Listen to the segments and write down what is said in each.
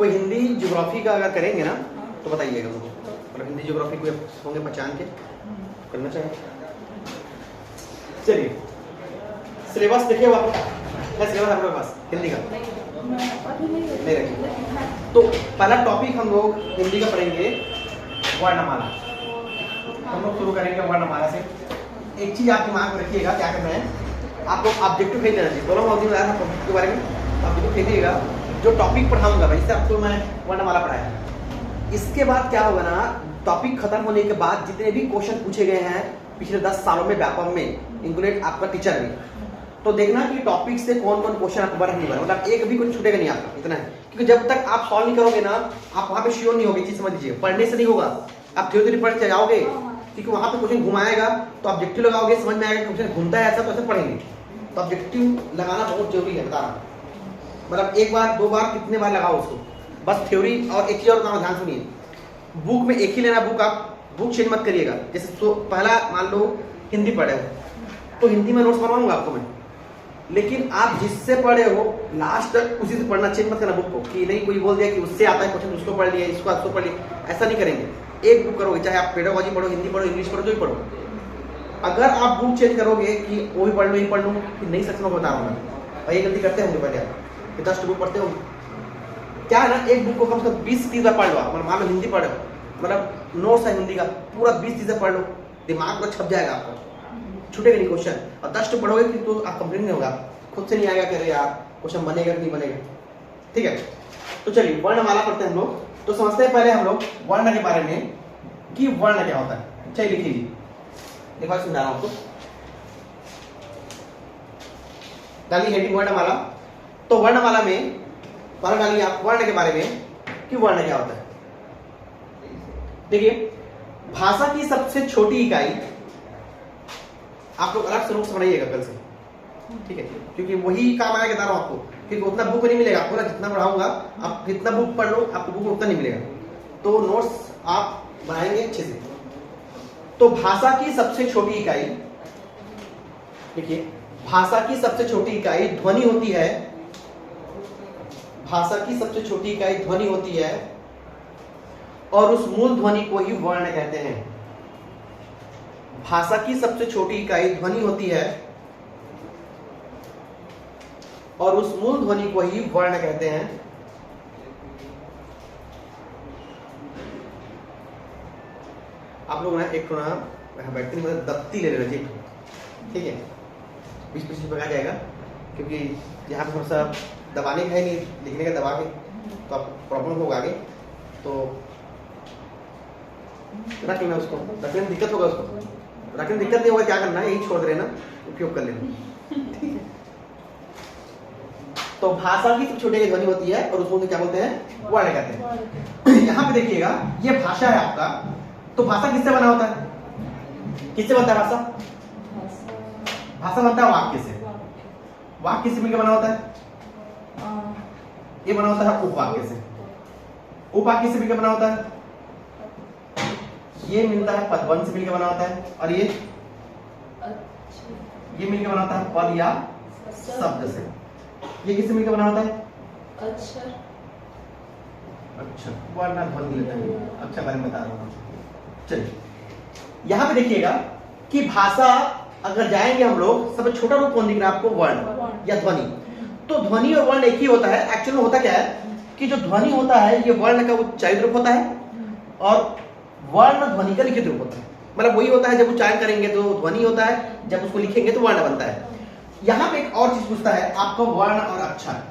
कोई हिंदी ज्योग्राफी का अगर करेंगे ना तो बताइएगा मुझे, मतलब हिंदी ज्योग्राफी कोई होंगे पहचान के करना चाहिए। चलिए सिलेबस देखिए वापस है, सिलेबस आपके पास हिंदी का नहीं रखिए। तो पहला टॉपिक हम लोग हिंदी का पढ़ेंगे वर्णमाला। हम लोग शुरू करेंगे वर्णमाला से। एक चीज आप दिमाग में रखिएगा, क्या करना है आपको ऑब्जेक्टिव भेज देना चाहिए। दोनों मॉड्यूल आया था टॉपिक के बारे में, ऑब्जेक्टिव भेजिएगा जो टॉपिक पढ़ाऊंगा भाई, इससे आपको मैं वर्णमाला पढ़ाया। इसके बाद क्या होगा ना, टॉपिक खत्म होने के बाद जितने भी क्वेश्चन पूछे गए हैं पिछले 10 सालों में व्यापक में, इंक्लूडेड आपका टीचर भी, तो देखना कि टॉपिक से कौन कौन क्वेश्चन आपको बना नहीं बना, मतलब एक भी कुछ छूटेगा नहीं आपका, इतना है। क्योंकि जब तक आप सॉल्व नहीं करोगे ना, आप वहां पे श्योर नहीं होगे। चीज समझ लीजिए, पढ़ने से नहीं होगा। आप थ्योरी पढ़ के जाओगे, क्योंकि वहां पे क्वेश्चन घुमाएगा तो ऑब्जेक्टिव लगाओगे, समझ में आएगा क्वेश्चन घूमता है ऐसा, तो ऐसे पढ़ेंगे। तो ऑब्जेक्टिव लगाना बहुत जरूरी है, बता रहा हूं। मतलब एक बार दो बार कितने बार लगाओ उसको, बस थ्योरी। और एक चीज और काम, ध्यान सुनिए, बुक में एक ही लेना बुक, आप बुक चेंज मत करिएगा। जैसे तो पहला मान लो हिंदी पढ़े हो तो हिंदी में नोट्स बनवाऊंगा आपको मैं, लेकिन आप जिससे पढ़े हो लास्ट तक उसी से पढ़ना, चेंज मत करना बुक को, कि नहीं कोई बोल दिया कि उससे आता है क्वेश्चन उसको पढ़ लिया, इसको आपको पढ़ लिया, ऐसा नहीं करेंगे। एक बुक करोगे, चाहे आप पेडागोजी पढ़ो, हिंदी पढ़ो, इंग्लिश पढ़ो, जो ही पढ़ो। अगर आप बुक चेंज करोगे कि वो भी पढ़ लो, ये पढ़ लो, कि नहीं, सच में बता रहा हूँ। और ये गलती करते होंगे पहले आप, कि 10 बुक पढ़ते होंगे। क्या है ना, एक बुक को कम से कम 20-30 बार पढ़ लो। मतलब मान लो हिंदी पढ़ो, मतलब नोट्स है हिंदी का, पूरा 20-30 बार पढ़ लो, दिमाग में छप जाएगा आपको, छूटेगा नहीं क्वेश्चन। और 10 पढ़ोगे कि तो आप कंप्लीट नहीं होगा, खुद से नहीं आएगा कि अरे यार क्वेश्चन बनेगा कि नहीं बनेगा। ठीक है, तो चलिए वर्णमाला पढ़ते हैं हम लोग। तो समझते हैं पहले हम लोग वर्ण के बारे में कि वर्ण क्या होता है। चलिए लिखिए, देखो समझा रहा हूं आपको, डालिए हेडिंग वर्णमाला। तो वर्णमाला में पढ़ डालिए आप वर्ण के बारे में कि वर्ण क्या होता है। देखिए, भाषा की सबसे छोटी इकाई, आप लोग अलग से नोट्स बनाइएगा कल से, ठीक है, क्योंकि वही काम आएगा, बता रहा हूं आपको, क्योंकि उतना बुक नहीं मिलेगा आपको ना, जितना पढ़ाऊंगा आप जितना बुक पढ़ लो आपको बुक उतना नहीं मिलेगा। तो नोट्स आप बनाएंगे अच्छे से। तो भाषा की सबसे छोटी इकाई, देखिए, भाषा की सबसे छोटी इकाई ध्वनि होती है। भाषा की सबसे छोटी इकाई ध्वनि होती है, और उस मूल ध्वनि को ही वर्ण कहते हैं। भाषा की सबसे छोटी इकाई ध्वनि होती है, और उस मूल ध्वनि को ही वर्ण कहते हैं। आप लोग ना एक थोड़ा बैठते नहीं, मतलब दफ्ती ले लेना चाहिए, ठीक है, 20-25 रुपये आ जाएगा, क्योंकि यहाँ पे थोड़ा सा दबाने का है नहीं, लिखने का दबा के तो आपको प्रॉब्लम होगा आगे। तो रख लेना उसको, रखने में दिक्कत होगा, उसको रखने में दिक्कत नहीं होगा, क्या करना है यही छोड़ दे ना, उपयोग कर लेना, ठीक है। तो भाषा की छोटी ध्वनि होती है, और उसको क्या बोलते हैं, वर्ण कहते हैं। यहाँ पे देखिएगा, ये भाषा है आपका। तो भाषा किससे बना होता है, किससे बनता है भाषा? भाषा बनता है वाक्य से। वाक्य से मिलकर बना होता है, ये बना होता है उपवाक्य से। उपवाक्य से मिलकर बना होता है, ये मिलता है पदबंध से मिलकर बना होता है, और ये मिलकर बना होता है पद या शब्द से। ये किससे मिलकर बना होता है? अक्षर। अच्छा, वर्ण ध्वनि लेता है, अच्छा बारे में बता रहा हूँ। चलिए यहां पे देखिएगा कि भाषा अगर जाएंगे हम लोग, सबसे छोटा रूप कौन दिख रहा है आपको? वर्ण या ध्वनि। तो ध्वनि और वर्ण एक ही होता है। एक्चुअल में होता क्या है कि जो ध्वनि होता है ये वर्ण का उच्चारित रूप होता है, और वर्ण ध्वनि का लिखित रूप होता है। मतलब वही होता है, जब उच्चारण करेंगे तो ध्वनि होता है, जब उसको लिखेंगे तो वर्ण बनता है। यहाँ पे एक और चीज पूछता है आपको, वर्ण और अक्षर।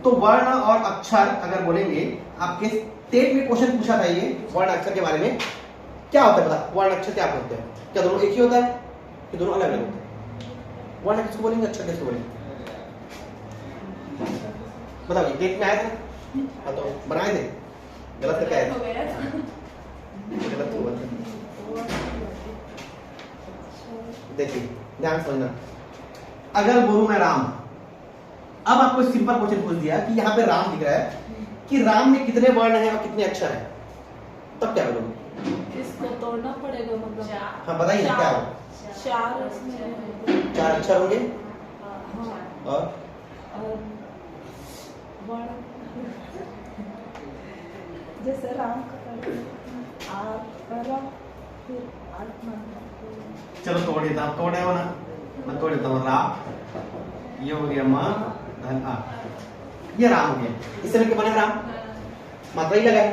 तो वर्ण और अक्षर अगर बोलेंगे, आपके स्टेट में क्वेश्चन पूछा था ये वर्ण अक्षर के बारे में, क्या होता है पता? वर्ण अक्षर क्या बोलते हैं? क्या दोनों एक ही होता है कि दोनों अलग अलग होते हैं? वर्ण किसको बोलेंगे, अक्षर किसको बोलेंगे? बताओ, डेट में आया था? हाँ, तो बनाए थे, गलत करके आए थे, गलत हुआ था। देखिए ध्यान समझना, अगर बोलूं मैं राम, अब आपको सिंपल क्वेश्चन पूछ दिया कि यहाँ पे राम दिख रहा है, कि राम में कितने वर्ण हैं और कितने अक्षर हैं, तब क्या बोलोगे? इसको तोड़ना पड़ेगा, मतलब हाँ बताइए क्या हो? 4 अक्षर होंगे, और जैसे राम का फिर आत्मा। चलो तोड़ देता हूँ, तोड़े हो ना, मैं तोड़ देता हूँ। रा, ये हो गया म धन आ, ये राम हो गया। इससे मिलकर बना राम, मात्रा ही लगा है।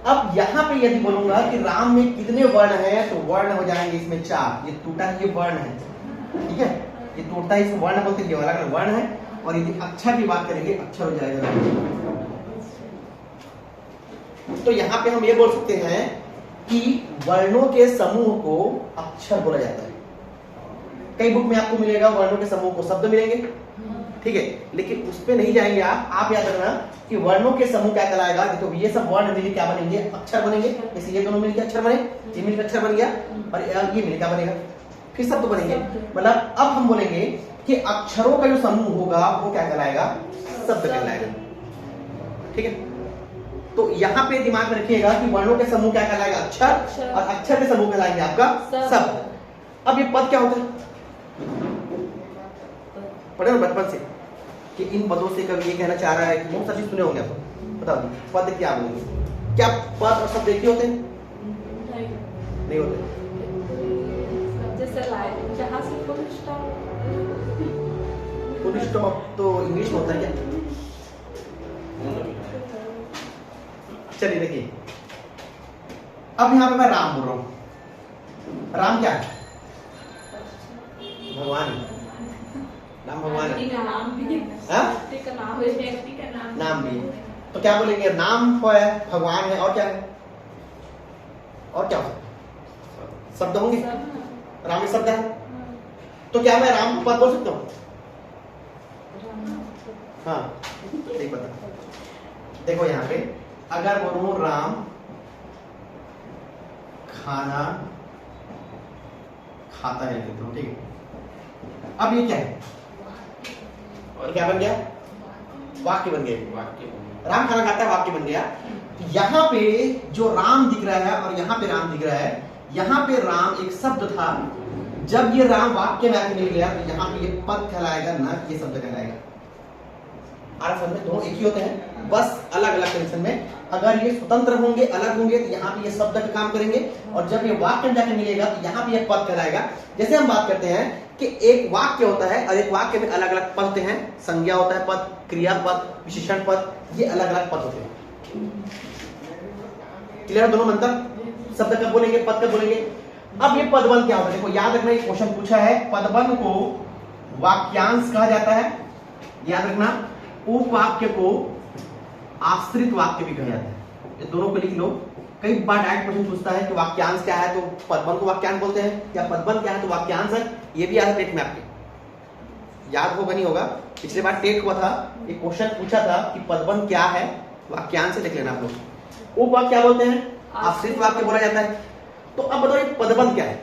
अब यहाँ पे यदि बोलूंगा कि राम में कितने वर्ण हैं, तो वर्ण हो जाएंगे इसमें 4। ये टूटा ये वर्ण है, ठीक है, ये टूटा इसको वर्ण बोलते हैं, अलग अलग वर्ण है। और यदि अक्षर की बात करेंगे, अक्षर हो जाएगा। तो यहाँ पे हम ये बोल सकते हैं कि वर्णों के समूह को अक्षर बोला जाता है। कई बुक में आपको मिलेगा वर्णों के समूह को शब्द मिलेंगे, ठीक है, लेकिन उस पे नहीं जाएंगे आप याद रखना कि वर्णों के समूह क्या कहलाएगा। तो ये सब वर्ण मिलकर क्या बनेंगे, अक्षर बनेंगे। जैसे ये दोनों मिलकर अक्षर बने, ये मिलकर अक्षर बन गया, और ये मिलकर क्या बनेगा, फिर शब्द बनेंगे। मतलब अब हम बोलेंगे कि अक्षरों का जो समूह होगा वो क्या कहलाएगा, शब्द कहलाएगा, ठीक है। तो यहाँ पे दिमाग में रखिएगा कि वर्णों के समूह क्या कहलाएगा, अक्षर, और अक्षर के समूह कहलाएंगे आपका शब्द। अब ये पद क्या होता है, पढ़े ना बचपन से कि इन पदों से कभी ये कहना चाह रहा है कि बहुत सारी सुने होंगे आप, बताओ पद क्या बोलेंगे। क्या पद और शब्द एक ही होते हैं? नहीं होते। जैसे लाइन जहाँ से फुल स्टॉप तो इंग्लिश में होता है क्या? चलिए देखिए, अब यहाँ पे मैं राम बोल रहा हूँ। राम क्या है? भगवान। राम भगवान है, नाम भी नाम भी। तो क्या बोलेंगे, नाम है, भगवान है, और क्या है, और क्या हो, शब्द होंगे। राम में शब्द है, तो क्या मैं राम पद बोल सकता हूँ? हाँ, एक बता, देखो यहाँ पे अगर बोलूं राम खाना खाता है, तो ठीक है। अब ये क्या है, और क्या बन गया, वाक्य बन गया। राम खाना खाता है, वाक्य बन गया। यहाँ पे जो राम दिख रहा है और यहाँ पे राम दिख रहा है, यहाँ पे राम एक शब्द था, जब ये राम वाक्य में आके मिल गया तो यहाँ पे ये पद कहलाएगा, ना ये शब्द कहलाएगा। समझ में दोनों एक ही होते हैं, बस अलग अलग कंडीशन में। अगर ये स्वतंत्र होंगे, अलग होंगे, तो यहाँ पे ये शब्द का काम करेंगे, और जब ये वाक्य में जाके मिलेगा तो यहाँ पे ये पद कहलाएगा। जैसे हम बात करते हैं कि एक वाक्य होता है और एक वाक्य में अलग अलग पद होते हैं, संज्ञा होता है पद, क्रियापद, विशेषण पद, ये अलग अलग पद होते हैं। क्लियर है दोनों मंत्र? शब्द कब बोलेंगे, पद कब बोलेंगे। अब ये पदबंध क्या होता है, देखो याद रखना, ये क्वेश्चन पूछा है, पदबंध को वाक्यांश कहा जाता है, याद रखना। उपवाक्य को आश्रित वाक्य भी कहा जाता है, ये दोनों को लिख लो। कई बार डायरेक्ट क्वेश्चन पूछता है कि वाक्यांश क्या है, तो पदबंध को वाक्यांश बोलते हैं, या पदबंध क्या है तो वाक्यांश है। ये भी आया टेट में आपके, याद होगा नहीं होगा, पिछले बार टेट हुआ था, एक क्वेश्चन पूछा था कि पदबंध क्या है, वाक्यांश से देख लेना आप लोग। उपवाक्य क्या बोलते हैं, आश्रित वाक्य बोला जाता है। तो अब बताओ ये पदबंध क्या है,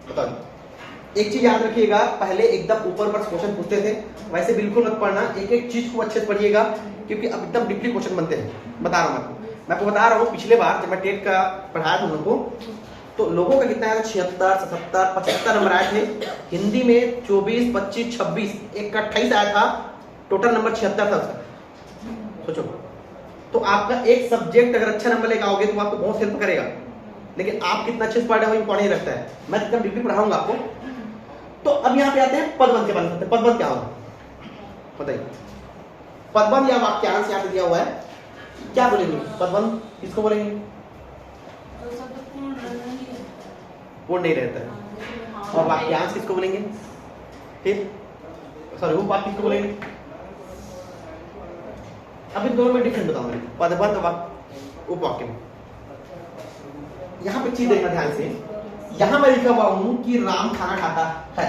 बताओ। एक चीज याद रखिएगा, पहले एकदम ऊपर पर क्वेश्चन पूछते थे, वैसे बिल्कुल मत पढ़ना, एक एक चीज को अच्छे से पढ़िएगा, क्योंकि अब एकदम डीपली क्वेश्चन बनते हैं। बता रहा हूँ मैं आपको बता रहा हूँ, पिछले बार जब मैं टेट का पढ़ाया था लोगों को, तो लोगों का कितना आया था, 76, 77, 75 नंबर आए थे। हिंदी में 24, 25, 26, एक का 28 आया था, टोटल नंबर 76 था उसका। सोचो, तो आपका एक सब्जेक्ट अगर अच्छा नंबर लेकर आओगे तो आपको बहुत हेल्प करेगा, लेकिन आप कितना अच्छे से पढ़ रहे हो इंपॉर्टेंट नहीं रखता है। मैं एकदम डीपली पढ़ाऊंगा आपको। तो अब यहाँ पे आते हैं पदबंध के बारे में। पदबंध क्या होगा बताइए, पदबंध या वाक्यांश यहाँ पे दिया हुआ है, क्या बोलेंगे पदबंध, किसको बोलेंगे? पूर्ण नहीं रहता है। और वाक्यांश किसको बोलेंगे, फिर सॉरी उपवाक्य किसको बोलेंगे? अब इन दोनों में डिफरेंस बताऊंगा, पदबंध और उपवाक्य में। यहाँ पे चीज देखना ध्यान से, यहां मैं लिखा हुआ हूं कि राम खाना खाता है।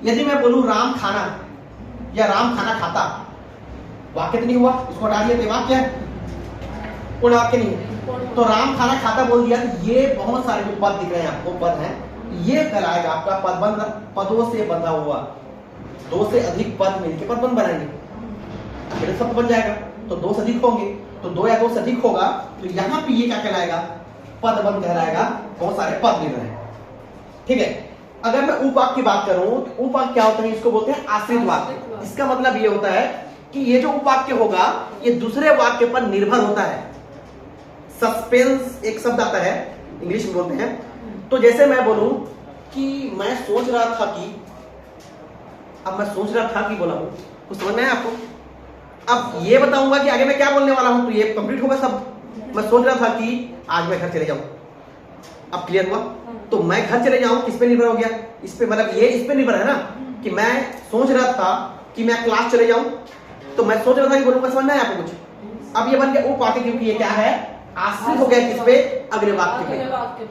यदि मैं बोलूं राम खाना या राम खाना खाता, वाक्य तो नहीं हुआ, इसको हटा दिया तो वाक्य है, पूर्ण वाक्य नहीं है। तो राम खाना खाता बोल दिया, तो ये बहुत सारे जो पद दिख रहे हैं आपको, पद हैं, ये कहलाएगा आपका पदबंध। पदों से बंधा हुआ, दो से अधिक पद मिलकर पदबंध बनाएंगे, फिर शब्द बन जाएगा। तो दो से अधिक होंगे, तो दो या दो से अधिक होगा, तो यहाँ पे ये क्या कहलाएगा, पदबंध कहलाएगा। बहुत सारे पद मिल रहे हैं, ठीक है। अगर मैं उपवाक्य की बात करूं तो उपवाक्य क्या होता है, इसको बोलते हैं आश्रित वाक्य। इसका मतलब ये होता है कि ये जो उपवाक्य होगा ये दूसरे वाक्य पर निर्भर होता है। सस्पेंस एक शब्द आता है, इंग्लिश में बोलते हैं। तो जैसे मैं बोलूं कि मैं सोच रहा था कि, अब मैं सोच रहा था कि बोला हूं, कुछ समझ में आया आपको? अब ये बताऊंगा कि आगे मैं क्या बोलने वाला हूं, तो ये कंप्लीट होगा सब। मैं सोच रहा था कि आज मैं घर चले जाऊं, अब क्लियर हुआ? तो मैं घर चले जाऊं किस पे निर्भर हो गया? इस पे, मतलब ये इस पे निर्भर है ना कि मैं सोच रहा था कि मैं क्लास चले जाऊं, तो मैं सोच रहा था कि बोलूंगा, समझ में आया आपको कुछ? अब ये बन गया उपवाक्य, क्योंकि ये क्या है, आश्रित हो गया किस पे, अगले वाक्य पे,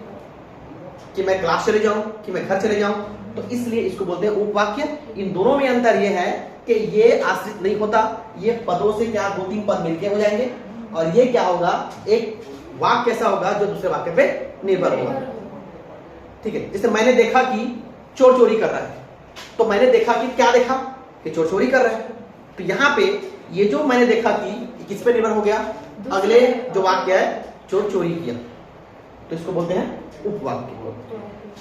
कि मैं क्लास चले जाऊं कि मैं घर चले जाऊं, तो इसलिए इसको बोलते हैं उपवाक्य। इन दोनों में अंतर ये है कि ये आश्रित नहीं होता, ये पदों से क्या 2-3 पद मिलके हो जाएंगे, और ये क्या होगा, एक वाक्य ऐसा होगा जो दूसरे वाक्य पे निर्भर होगा। ठीक है, जैसे मैंने देखा कि चोर चोरी कर रहा है, तो मैंने देखा कि क्या देखा, कि चोर चोरी कर रहा है, तो यहाँ पे ये जो मैंने देखा कि किस पे निर्भर हो गया, अगले जो वाक्य है, चोर चोरी किया, तो इसको बोलते हैं उपवाक्य।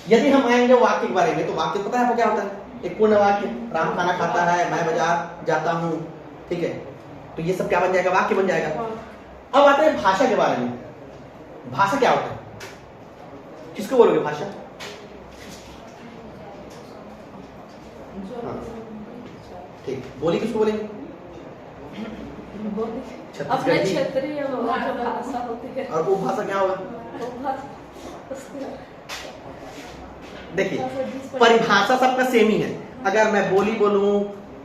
यदि हम आएंगे वाक्य के बारे में, तो वाक्य पता है आपको क्या होता है, एक पूर्ण वाक्य, राम खाना खाता है, मैं बाजार जाता हूं, ठीक है, तो ये सब क्या बन जाएगा, वाक्य बन जाएगा। अब आते हैं भाषा के बारे में। भाषा क्या होता है, किसको बोलोगे भाषा? हाँ, ठीक, बोली किसको बोलेंगे? अपने क्षेत्रीय भाषा होती है। और वो भाषा क्या होगा? देखिए, परिभाषा सबका सेम ही है। अगर मैं बोली बोलूं,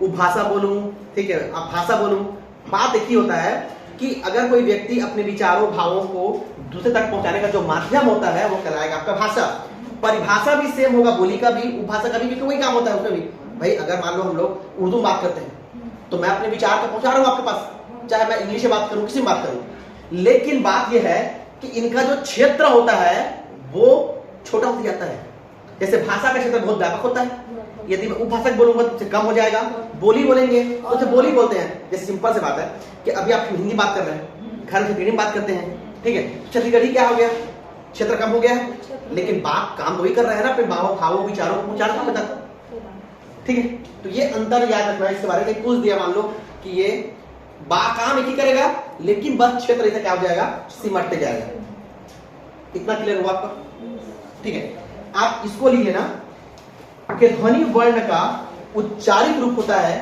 उपभाषा बोलूं, ठीक है, अब भाषा बोलूं, बात एक ही होता है कि अगर कोई व्यक्ति अपने विचारों भावों को दूसरे तक पहुंचाने का जो माध्यम होता है वो कहलाएगा आपका भाषा। परिभाषा भी सेम होगा, बोली का भी, उपभाषा का भी, क्योंकि वही काम होता है उसमें भी। भाई अगर मान लो हम लोग उर्दू में बात करते हैं, तो मैं अपने विचार को पहुंचा रहा हूं आपके पास, चाहे मैं इंग्लिश में बात करूं, किसी में बात करूं, लेकिन बात यह है कि इनका जो क्षेत्र होता है वो छोटा होता जाता है। जैसे भाषा का क्षेत्र बहुत व्यापक होता है, यदि मैं उपभाषक बोलूंगा तो कम हो जाएगा, बोली बोलेंगे तो उसे बोली बोलते हैं। जैसे सिंपल सी बात है कि अभी आप हिंदी बात कर रहे हैं, घर में छत्तीसगढ़ी में बात करते हैं, ठीक है, छत्तीसगढ़ी क्या हो गया, क्षेत्र कम हो गया है, लेकिन बात काम तो ही कर रहे हैं ना, अपने भावों विचारों को पहुंचाना काम बताता, ठीक है। तो ये अंतर याद रखना है। इसके बारे में पूछ दिया, मान लो कि ये काम एक ही करेगा, लेकिन बस क्षेत्र ऐसा क्या हो जाएगा, सिमटते जाएगा। इतना क्लियर हुआ आपका? ठीक है, आप इसको लीजिए ना कि ध्वनि वर्ण का उच्चारित रूप होता है,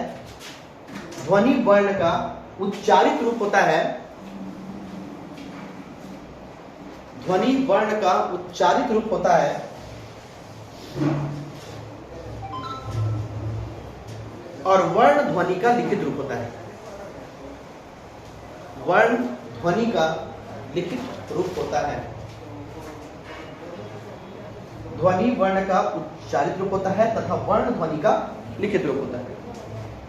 ध्वनि वर्ण का उच्चारित रूप होता है, ध्वनि वर्ण का उच्चारित रूप होता है और वर्ण ध्वनि का लिखित रूप होता है। वर्ण ध्वनि का लिखित रूप होता है, ध्वनि वर्ण का उच्चारित रूप होता है तथा वर्ण ध्वनि का लिखित रूप होता है।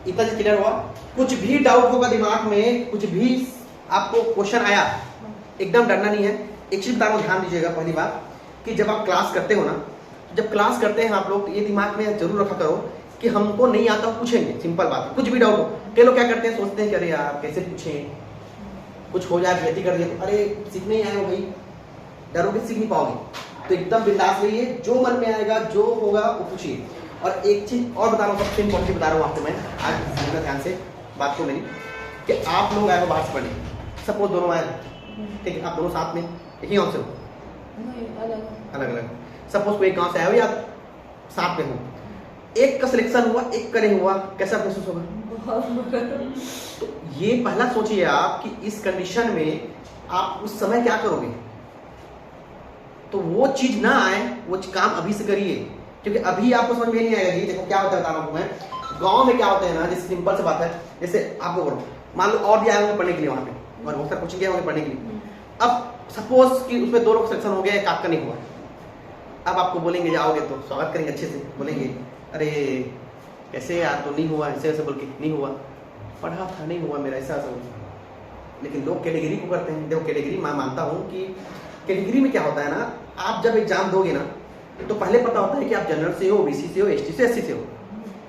इतना से क्लियर हुआ? कुछ भी डाउट होगा दिमाग में, कुछ भी आपको क्वेश्चन आया, एकदम डरना नहीं है। एक चीज बता रहा हूं, ध्यान दीजिएगा। पहली बात कि जब आप क्लास करते हो ना, जब क्लास करते हैं आप लोग, तो ये दिमाग में जरूर रखा करो कि हमको नहीं आता पूछेंगे, सिंपल बात। कुछ भी डाउट हो, कई लोग क्या करते हैं, सोचते हैं कि अरे यार कैसे पूछें, कुछ हो जाए गलती कर दिया तो अरे सीखने ही आए हो भाई, डरोगे सीख नहीं पाओगे। तो एकदम बिंदास रहिए, जो मन में आएगा जो होगा वो पूछिए। और एक चीज और बता रहा हूँ, सबसे इम्पोर्टेंट बता रहा हूँ आपको मैं, आज समझना ध्यान से बात को मेरी, कि आप लोग आए हो बाहर से पढ़ने, सपोज दोनों आए, ठीक है, आप दोनों साथ में एक ही गाँव से हो, अलग अलग, सपोज कोई गाँव से आए हो या साथ में हो, एक का सिलेक्शन हुआ एक का नहीं हुआ, कैसा महसूस होगा? तो ये पहला सोचिए आप कि इस कंडीशन में आप उस समय क्या करोगे। तो वो चीज ना आए, वो काम अभी से करिए, क्योंकि अभी आपको समझ में नहीं आएगा। जी देखो क्या होता है, बता रहा हूं मैं, गांव में क्या होता है ना, जैसे सिंपल सी बात है, जैसे आपको बोलो, मान लो और भी आए होंगे पढ़ने के लिए वहां पे, और बहुत सारे कोचिंग गए होंगे पढ़ने के लिए। अब सपोज कि उसमें 2 लोग सिलेक्शन हो गया, एक आपका नहीं हुआ। अब आपको बोलेंगे, जाओगे तो स्वागत करेंगे अच्छे से, बोलेंगे अरे कैसे यार, तो नहीं हुआ, ऐसे ऐसे बोल के नहीं हुआ, पढ़ा था नहीं हुआ मेरा, ऐसा ऐसा। लेकिन लोग कैटेगरी को करते हैं। देखो कैटेगरी मैं मानता हूँ कि कैटेगरी में क्या होता है ना, आप जब एग्जाम दोगे ना तो पहले पता होता है कि आप जनरल से हो, बीसी से हो, एसटी से, एससी से हो,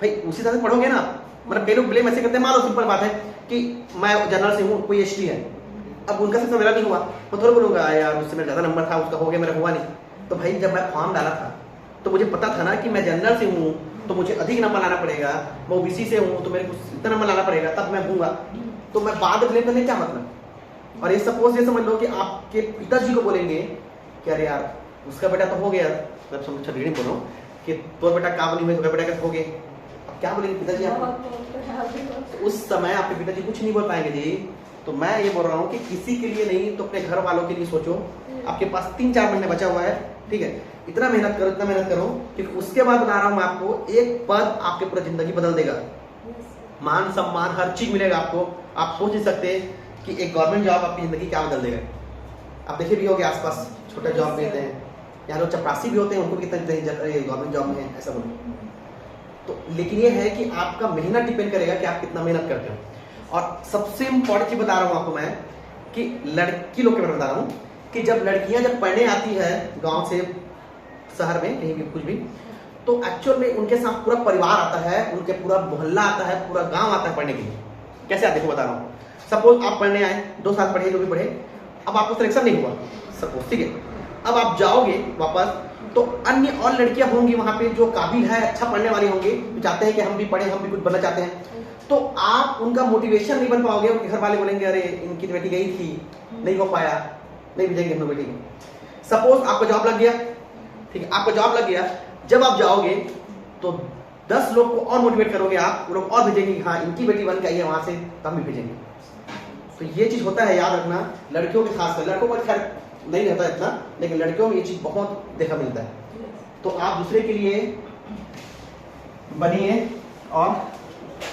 भाई उसी हिसाब से पढ़ोगे ना। मतलब कई लोग ब्लेम ऐसे करते हैं, मान लो सिंपल बात है कि मैं जनरल से हूँ, कोई एसटी है, अब उनका सिर्फ मेरा नहीं हुआ, मैं थोड़ा बोलूंगा यार उससे मेरा ज्यादा नंबर था, उसका हो गया, मेरा हुआ नहीं। तो भाई जब मैं फॉर्म डाला था तो मुझे पता था ना कि मैं जनरल से हूँ तो मुझे अधिक नंबर लाना पड़ेगा, मैं ओबीसी से हूँ तो मेरे को इतना नंबर लाना पड़ेगा तब मैं दूंगा, तो मैं बाद ब्लेम करने क्या मतलब। और ये सपोज ये समझ लो कि आपके पिताजी को बोलेंगे कि अरे यार उसका बेटा तो हो गया, मतलब समझ छड़ी नहीं बोल रहा हूँ कि तो बेटा काम नहीं हुए तो बेटा कैसे हो गए, अब क्या बोलेंगे पिताजी आपको। उस समय आपके पिताजी कुछ नहीं बोल पाएंगे जी। तो मैं ये बोल रहा हूँ कि किसी के लिए नहीं तो अपने घर वालों के लिए सोचो। आपके पास 3-4 महीने बचा हुआ है, ठीक है, इतना मेहनत करो, इतना मेहनत करो कि उसके बाद बता रहा हूँ मैं आपको, एक पद आपके पूरा जिंदगी बदल देगा। मान सम्मान हर चीज मिलेगा आपको। आप सोच नहीं सकते कि एक गवर्नमेंट जॉब आपकी जिंदगी क्या बदल देगा। आप देखे भी होगे आसपास छोटे जॉब मिलते हैं, यहाँ लोग चपरासी भी होते हैं, उनको भी कितना गवर्नमेंट जॉब में है ऐसा बोलो। तो लेकिन ये है कि आपका मेहनत डिपेंड करेगा कि आप कितना मेहनत करते हो। और सबसे इम्पोर्टेंट चीज बता रहा हूँ आपको मैं कि लड़की लोग के बारे में बता रहा हूँ कि जब लड़कियां जब पढ़ने आती है गांव से शहर में कहीं भी कुछ भी, तो एक्चुअल में उनके साथ पूरा परिवार आता है, उनके पूरा मोहल्ला आता है, पूरा गांव आता है पढ़ने के लिए। कैसे आते हैं बता रहा हूँ। सपोज आप पढ़ने आए, 2 साल पढ़े, जो भी पढ़े, अब आपको सिलेक्शन नहीं हुआ सपोज, ठीक है, अब आप जाओगे वापस तो अन्य और लड़कियां होंगी वहां पे जो काबिल है, अच्छा पढ़ने वाली होंगी, जो चाहते हैं कि हम भी पढ़े, हम भी कुछ बनना चाहते हैं, तो आप उनका मोटिवेशन नहीं बन पाओगे। उनके घर वाले बोलेंगे अरे इनकी बेटी गई थी, नहीं हो पाया, नहीं भेजेंगे हम बेटी को। सपोज आपको जॉब लग गया, ठीक है, आपको जॉब लग गया, जब आप जाओगे तो 10 लोग को और मोटिवेट करोगे आप, वो लोग और भेजेंगे कि हाँ इनकी बेटी बन के आई है वहां से, तो हम भी भेजेंगे। तो ये चीज होता है, याद रखना, लड़कियों के खासकर, लड़कों को खैर नहीं रहता इतना, लेकिन लड़कियों में ये चीज बहुत देखा मिलता है। तो आप दूसरे के लिए बनिए और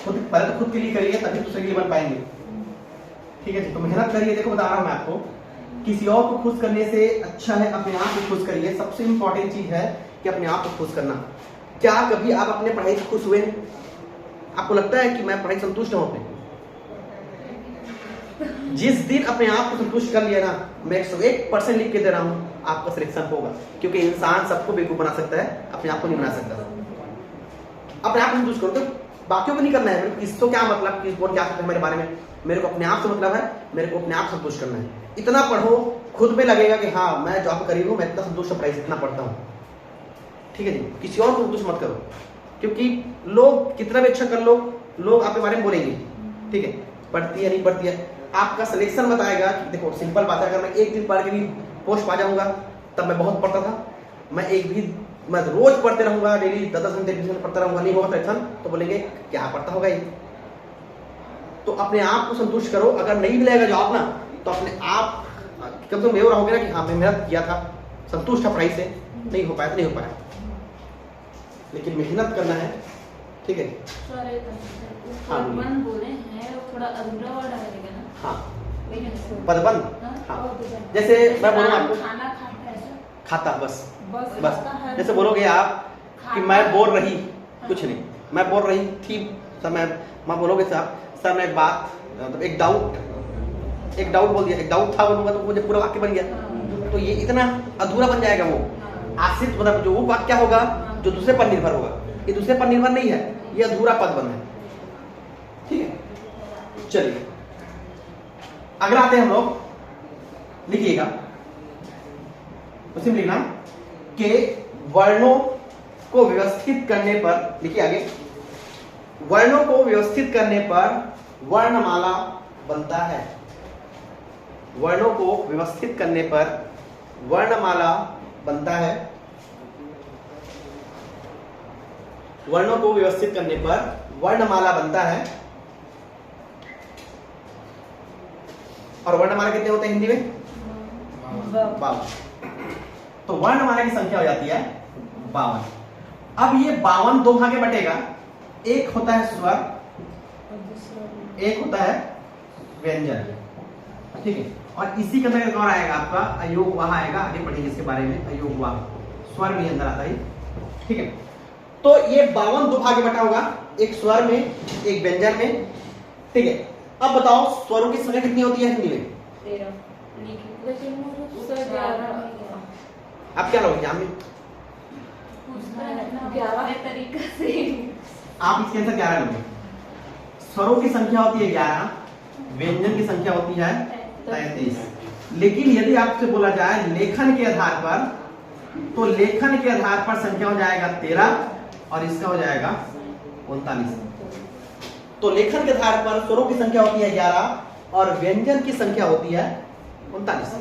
खुद पहले तो खुद के लिए करिए, तभी दूसरे के लिए बन पाएंगे, ठीक है जी। तो मेहनत करिए। देखो बता रहा हूं मैं आपको, किसी और को खुश करने से अच्छा है अपने आप को खुश करिए। सबसे इंपॉर्टेंट चीज है कि अपने आप को खुश करना। क्या कभी आप अपने पढ़ाई से खुश हुए? आपको लगता है कि मैं पढ़ाई संतुष्ट हूं अपने? जिस दिन अपने आप को संतुष्ट कर लिया ना, मैं 101% लिख के दे रहा हूं, आपका सिलेक्शन होगा। क्योंकि इंसान सबको बेवकूफ बना सकता है, अपने आप को नहीं बना सकता। अपने आप को संतुष्ट करो, तो बाकियों को नहीं करना है। किसको क्या मतलब, किस कौन क्या सकता है मेरे बारे में, मेरे को अपने आप से मतलब है, मेरे को अपने आप संतुष्ट करना है। इतना पढ़ो, खुद में लगेगा कि हाँ मैं जॉब करी हूँ, मैं इतना संतुष्ट पढ़ाई से इतना पढ़ता हूँ, ठीक है जी। किसी और को संतुष्ट मत करो, क्योंकि लोग कितना भी अच्छा कर लो, लोग आपके बारे में बोलेंगे, ठीक है, पढ़ती है नहीं पढ़ती है। आपका सिलेक्शन बताएगा कि देखो सिंपल बात है, अगर मैं एक दिन पढ़ के भी पोस्ट पा जाऊंगा, तब मैं बहुत पढ़ता था, मैं रोज पढ़ते रहूंगा, डेली 10 घंटे 20 घंटे पढ़ता रहूंगा, नहीं होगा सिलेक्शन, तो बोलेंगे क्या पढ़ता होगा ये। तो अपने आप को संतुष्ट करो। अगर नहीं मिलेगा जॉब ना, तो अपने आप कम से कम ये रहोगे ना कि हाँ मैं मेहनत किया था, संतुष्ट था पढ़ाई से, नहीं हो पाया तो नहीं हो पाया, लेकिन मेहनत करना है, ठीक है। हाँ बोले हैं थोड़ा अधूरा वर्ड रहेगा ना। हाँ पदबंध, हाँ जैसे मैं बोलूँ आपको, खाना खाता है खाता, बस जैसे बोलोगे आप कि मैं बोल रही, कुछ नहीं, मैं बोल रही थी सर, मैं बोलोगे सर मैं एक बात, मतलब एक डाउट बोल दिया, एक डाउट था बोलूंगा तो मुझे पूरा वाक्य बन गया। तो ये इतना अधूरा बन जाएगा वो आश्रित, मतलब जो वो वाक्य क्या होगा जो दूसरे पर निर्भर होगा, ये दूसरे पर निर्भर नहीं है, ये अधूरा पद बन है, ठीक है। चलिए अगर आते हैं हम लोग, लिखिएगा, उसमें लिखना कि वर्णों को व्यवस्थित करने पर, लिखिए आगे, वर्णों को व्यवस्थित करने पर वर्णमाला बनता है। वर्णों को व्यवस्थित करने पर वर्णमाला बनता है। वर्णों को व्यवस्थित करने पर वर्णमाला बनता है। और वर्णमाला कितने होते हैं हिंदी में? 52। तो वर्णमाला की संख्या हो जाती है 52। अब ये 52 दो भागे बटेगा, एक होता है स्वर, एक होता है व्यंजन, ठीक है। और इसी के अंदर कौन आएगा आपका अयोग वाह आएगा, आगे पढ़ेंगे इसके बारे में, अयोग वाह स्वर भी अंदर आता है, ठीक है। तो ये 52 दो भागे बटा होगा, एक स्वर में एक व्यंजन में, ठीक है। अब बताओ स्वरों की संख्या कितनी होती है हिंदी में? 13। आप क्या लोगे में? तरीका से आप इसके आंसर 11 लोगे। स्वरों की संख्या होती है 11, व्यंजन की संख्या होती है 33। लेकिन यदि आपसे बोला जाए लेखन के आधार पर, तो लेखन के आधार पर संख्या हो जाएगा 13, और इसका हो जाएगा 39। तो लेखन के आधार पर स्वरों की संख्या होती है 11 और व्यंजन की संख्या होती है 39।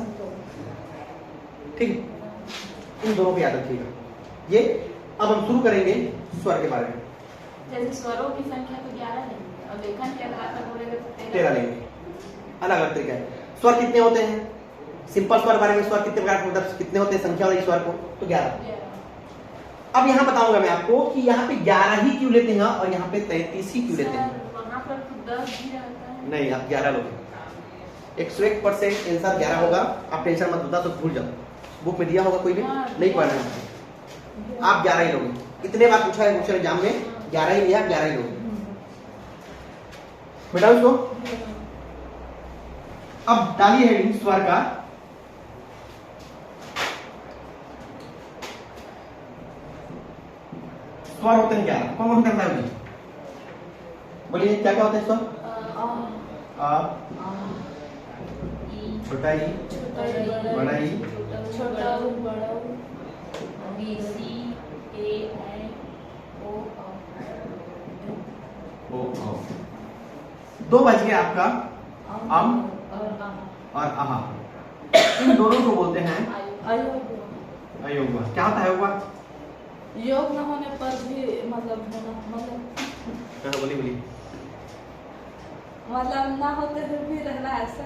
ठीक, इन दोनों को याद रखिएगा। ये अब हम शुरू करेंगे स्वर के बारे में। जैसे स्वरों की संख्या तो 11 लेंगे और लेखन के आधार पर बोलेंगे तो 13 लेंगे। अलग अलग तरीका है। स्वर कितने होते हैं? सिंपल स्वर बारे में, स्वर कितने प्रकार के, मतलब कितने होते हैं संख्या वाले स्वर को, तो 11। अब यहाँ बताऊंगा मैं आपको कि यहाँ पे 11 ही क्यों लेते हैं और यहाँ पे 33 ही क्यों लेते हैं। वहाँ पर तो 10 ही रहता है। नहीं, आप 11 लोगे। 101% आंसर 11 होगा। आप टेंशन मत होता तो भूल जाओ, बुक में दिया होगा कोई भी नहीं पढ़ना, आप 11 ही लोगे। इतने बार पूछा है क्वेश्चन एग्जाम में, 11 ही लिया, 11 ही लोगे। बेटा उसको अब डालिए हेडिंग स्वर का। स्वर होते हैं 11। कौन कौन करता है? बोलिए क्या क्या होते हैं स्वर? आ, छोटा ई, बड़ा ई, छोटा बड़ा बी सी ए आई ओ ओ। दो बच गया आपका अम और आहा। इन दोनों को बोलते हैं अयोग्य। क्या होता है अयोग्य? योग न होने पर भी मतलब बोली मतलब ना होते हुए भी रहना, ऐसा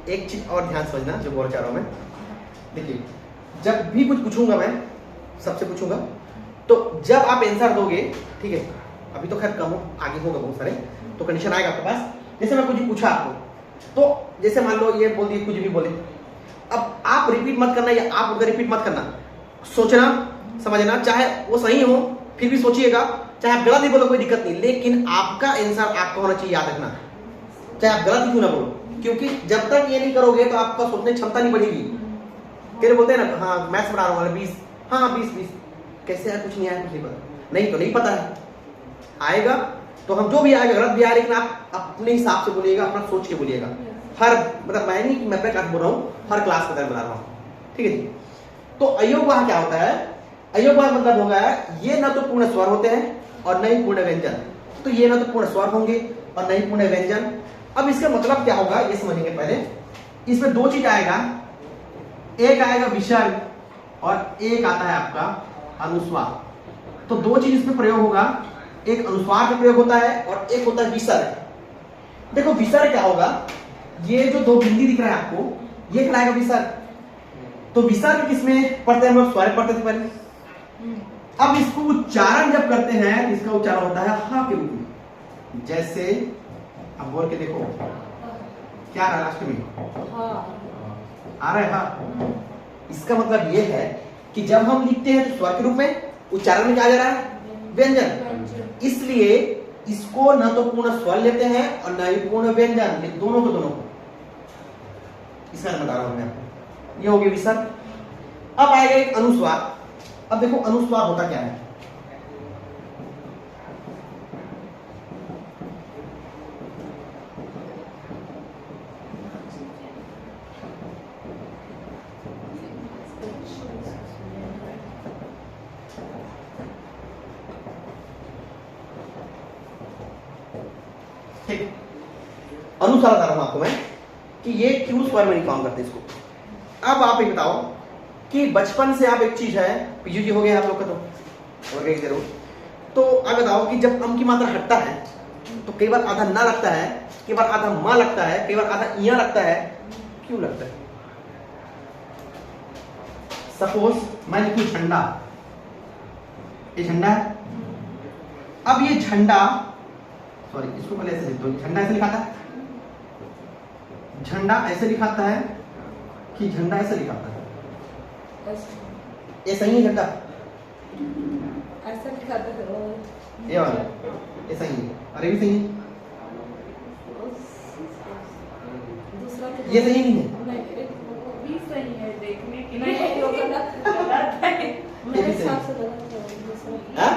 एक चीज और ध्यान समझना जो बोल चाह रहा हूं मैं। देखिए, जब भी कुछ पूछूंगा मैं, सबसे पूछूंगा, तो जब आप आंसर दोगे, ठीक है, अभी तो खैर कम हो, आगे होगा बहुत सारे, तो कंडीशन आएगा आपके पास। जैसे मैं कुछ पूछा आपको, तो जैसे मान लो ये बोल दिए, कुछ भी बोले, अब आप रिपीट मत करना या आप उनका रिपीट मत करना, सोचना समझना, चाहे वो सही हो फिर भी सोचिएगा, चाहे आप गलत ही बोलो कोई दिक्कत नहीं, लेकिन आपका आंसर आपका होना चाहिए, याद रखना, चाहे आप गलत ही क्यों ना बोलो, क्योंकि जब तक ये नहीं करोगे तो आपका सोचने की क्षमता नहीं बढ़ेगी। फिर बोलते हैं ना, हाँ मैथ्स पढ़ा रहा हूँ 20, हाँ 20 कैसे है, कुछ नहीं आया, कुछ नहीं पता, नहीं तो नहीं पता है, आएगा तो हम जो भी आएगा गलत भी आए, लेकिन आप अपने हिसाब से बोलिएगा, अपना सोच के बोलिएगा। हर मतलब मैं नहीं कि मैं अपने क्लास बोल रहा हूँ, हर क्लास के तरह बता रहा हूँ, ठीक है जी। तो अयोग्य क्या होता है? अयोग्य मतलब होगा ये ना तो पूर्ण स्वर होते हैं और न ही पूर्ण व्यंजन। तो ये ना तो पूर्ण स्वर होंगे और न ही पूर्ण व्यंजन। अब इसका मतलब क्या होगा ये समझेंगे पहले। इसमें दो चीज आएगा, एक आएगा विसर्ग और एक आता है आपका अनुस्वार। तो दो चीज इसमें प्रयोग होगा, एक अनुस्वार का प्रयोग होता है और एक होता है विसर्ग। देखो विसर्ग क्या होगा, ये जो दो बिंदी दिख रहा है आपको, ये कहलाएगा विसर्ग। तो विसर्ग किसमें पढ़ते हैं हम लोग? स्वर पढ़ते थे पहले। अब इसको उच्चारण जब करते हैं तो इसका उच्चारण होता है हा के रूप में। जैसे अब बोल के देखो क्या रहा लास्ट में, आ रहा है हा। इसका मतलब ये है कि जब हम लिखते हैं तो स्वर के रूप में, उच्चारण में क्या आ जा रहा है? व्यंजन। इसलिए इसको न तो पूर्ण स्वर लेते हैं और न ही पूर्ण व्यंजन, ये दोनों को इसका बता रहा हूं मैं आपको। ये हो गया विसर्ग। अब आएगा एक अनुस्वार। अब देखो अनुस्वार होता क्या है। ठीक, अनुस्वार बता रहा हूं आपको मैं कि ये क्यों स्वर में नहीं काम करते इसको। अब आप ये बताओ कि बचपन से आप एक चीज है, पीयू जी हो गया आप लोग का तो जरूर, तो आप बताओ कि जब अम की मात्रा हटता है तो कई बार आधा ना लगता है, कई बार आधा मां लगता है, कई बार आधा इया लगता है, क्यों लगता है? सपोज मैं लिखूं झंडा, ये झंडा है। अब ये झंडा, सॉरी इसको पहले ऐसे लिख दो, झंडा ऐसे लिखाता है, झंडा ऐसे लिखाता है कि झंडा ऐसे लिखाता है? ये सही है झंडा? ऐसा लिखाता है ये वाला ये सही है, और ये भी सही है, दूसरा तो ये सही नहीं है। नहीं, वो भी सही है देखने के लिए, नहीं वो गलत है, मेरे हिसाब से गलत है।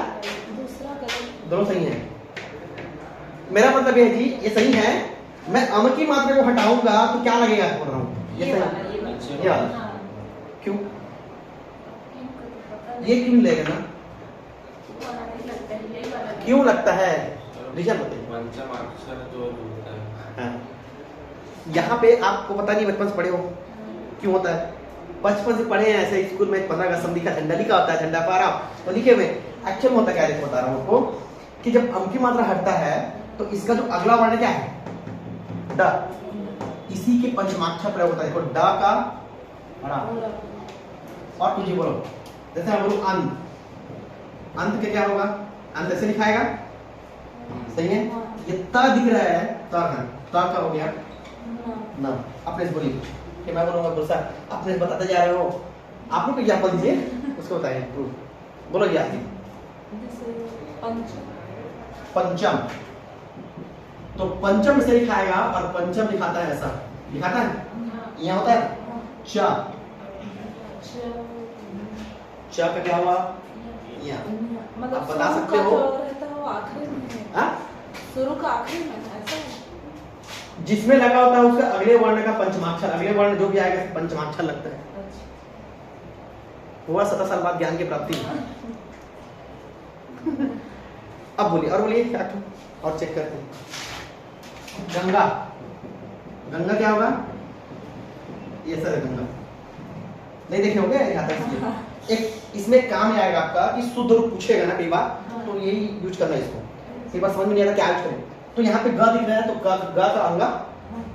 दूसरा गलत, दोनों सही है। मेरा मतलब ये है जी, ये सही है। मैं अम की मात्रा को हटाऊंगा तो क्या लगेगा? बोल रहा हूँ ये वाला ये क्यों? ये क्यों लगेगा ना? क्यों लगता है? रीजन बताइए। पंचम अक्षर जो होता है। हाँ। यहाँ पे आपको पता नहीं, बचपन से पढ़े हो क्यों होता है? बचपन से पढ़े हैं ऐसे स्कूल में, 15 अगस्त संधि का झंडा लिखा होता है, झंडा फहरा तो लिखे हुए। एक्चुअल में होता क्या है, बता रहा हूँ आपको कि जब अम की मात्रा हटता है तो इसका जो अगला वर्ण क्या है? ड। इसी के पंचमाक्षर प्रयोग होता है। देखो ड का ड़ा। और तुझे बोलो, जैसे मैं बोलूं अंत, अंत के क्या होगा? अंत ऐसे लिखाएगा, सही है? ये त दिख रहा है, त है, त का हो गया ना। अपने से बोलिए कि मैं बोलूंगा बोल सर अपने से बताते जा रहे हो, आप लोग एग्जाम्पल दीजिए, उसको बताइए प्रूफ। बोलो जी आगे। पंचम, तो पंचम से लिखाएगा और पंचम लिखाता है ऐसा, लिखाता है यहाँ होता है च। च का क्या हुआ? यहाँ आप बता सकते हो? हाँ? शुरू का आखिरी में ऐसा है। जिसमें लगा होता है उसका अगले वर्ण का पंचमाक्षर, अगले वर्ण जो भी आएगा पंचमाक्षर लगता है। हुआ 17 साल बाद ज्ञान की प्राप्ति। अब बोलिए, और बोलिए क्या और चेक करते हैं। गंगा, गंगा क्या होगा? ये सर गंगा नहीं देखे होंगे यहाँ तक। एक इसमें काम आएगा आपका कि शुद्ध रूप पूछेगा ना कई बार, तो यही यूज करना है इसको। कई बार समझ में नहीं आता क्या यूज करें, तो यहाँ पे ग दिख रहा है तो ग का अंगा,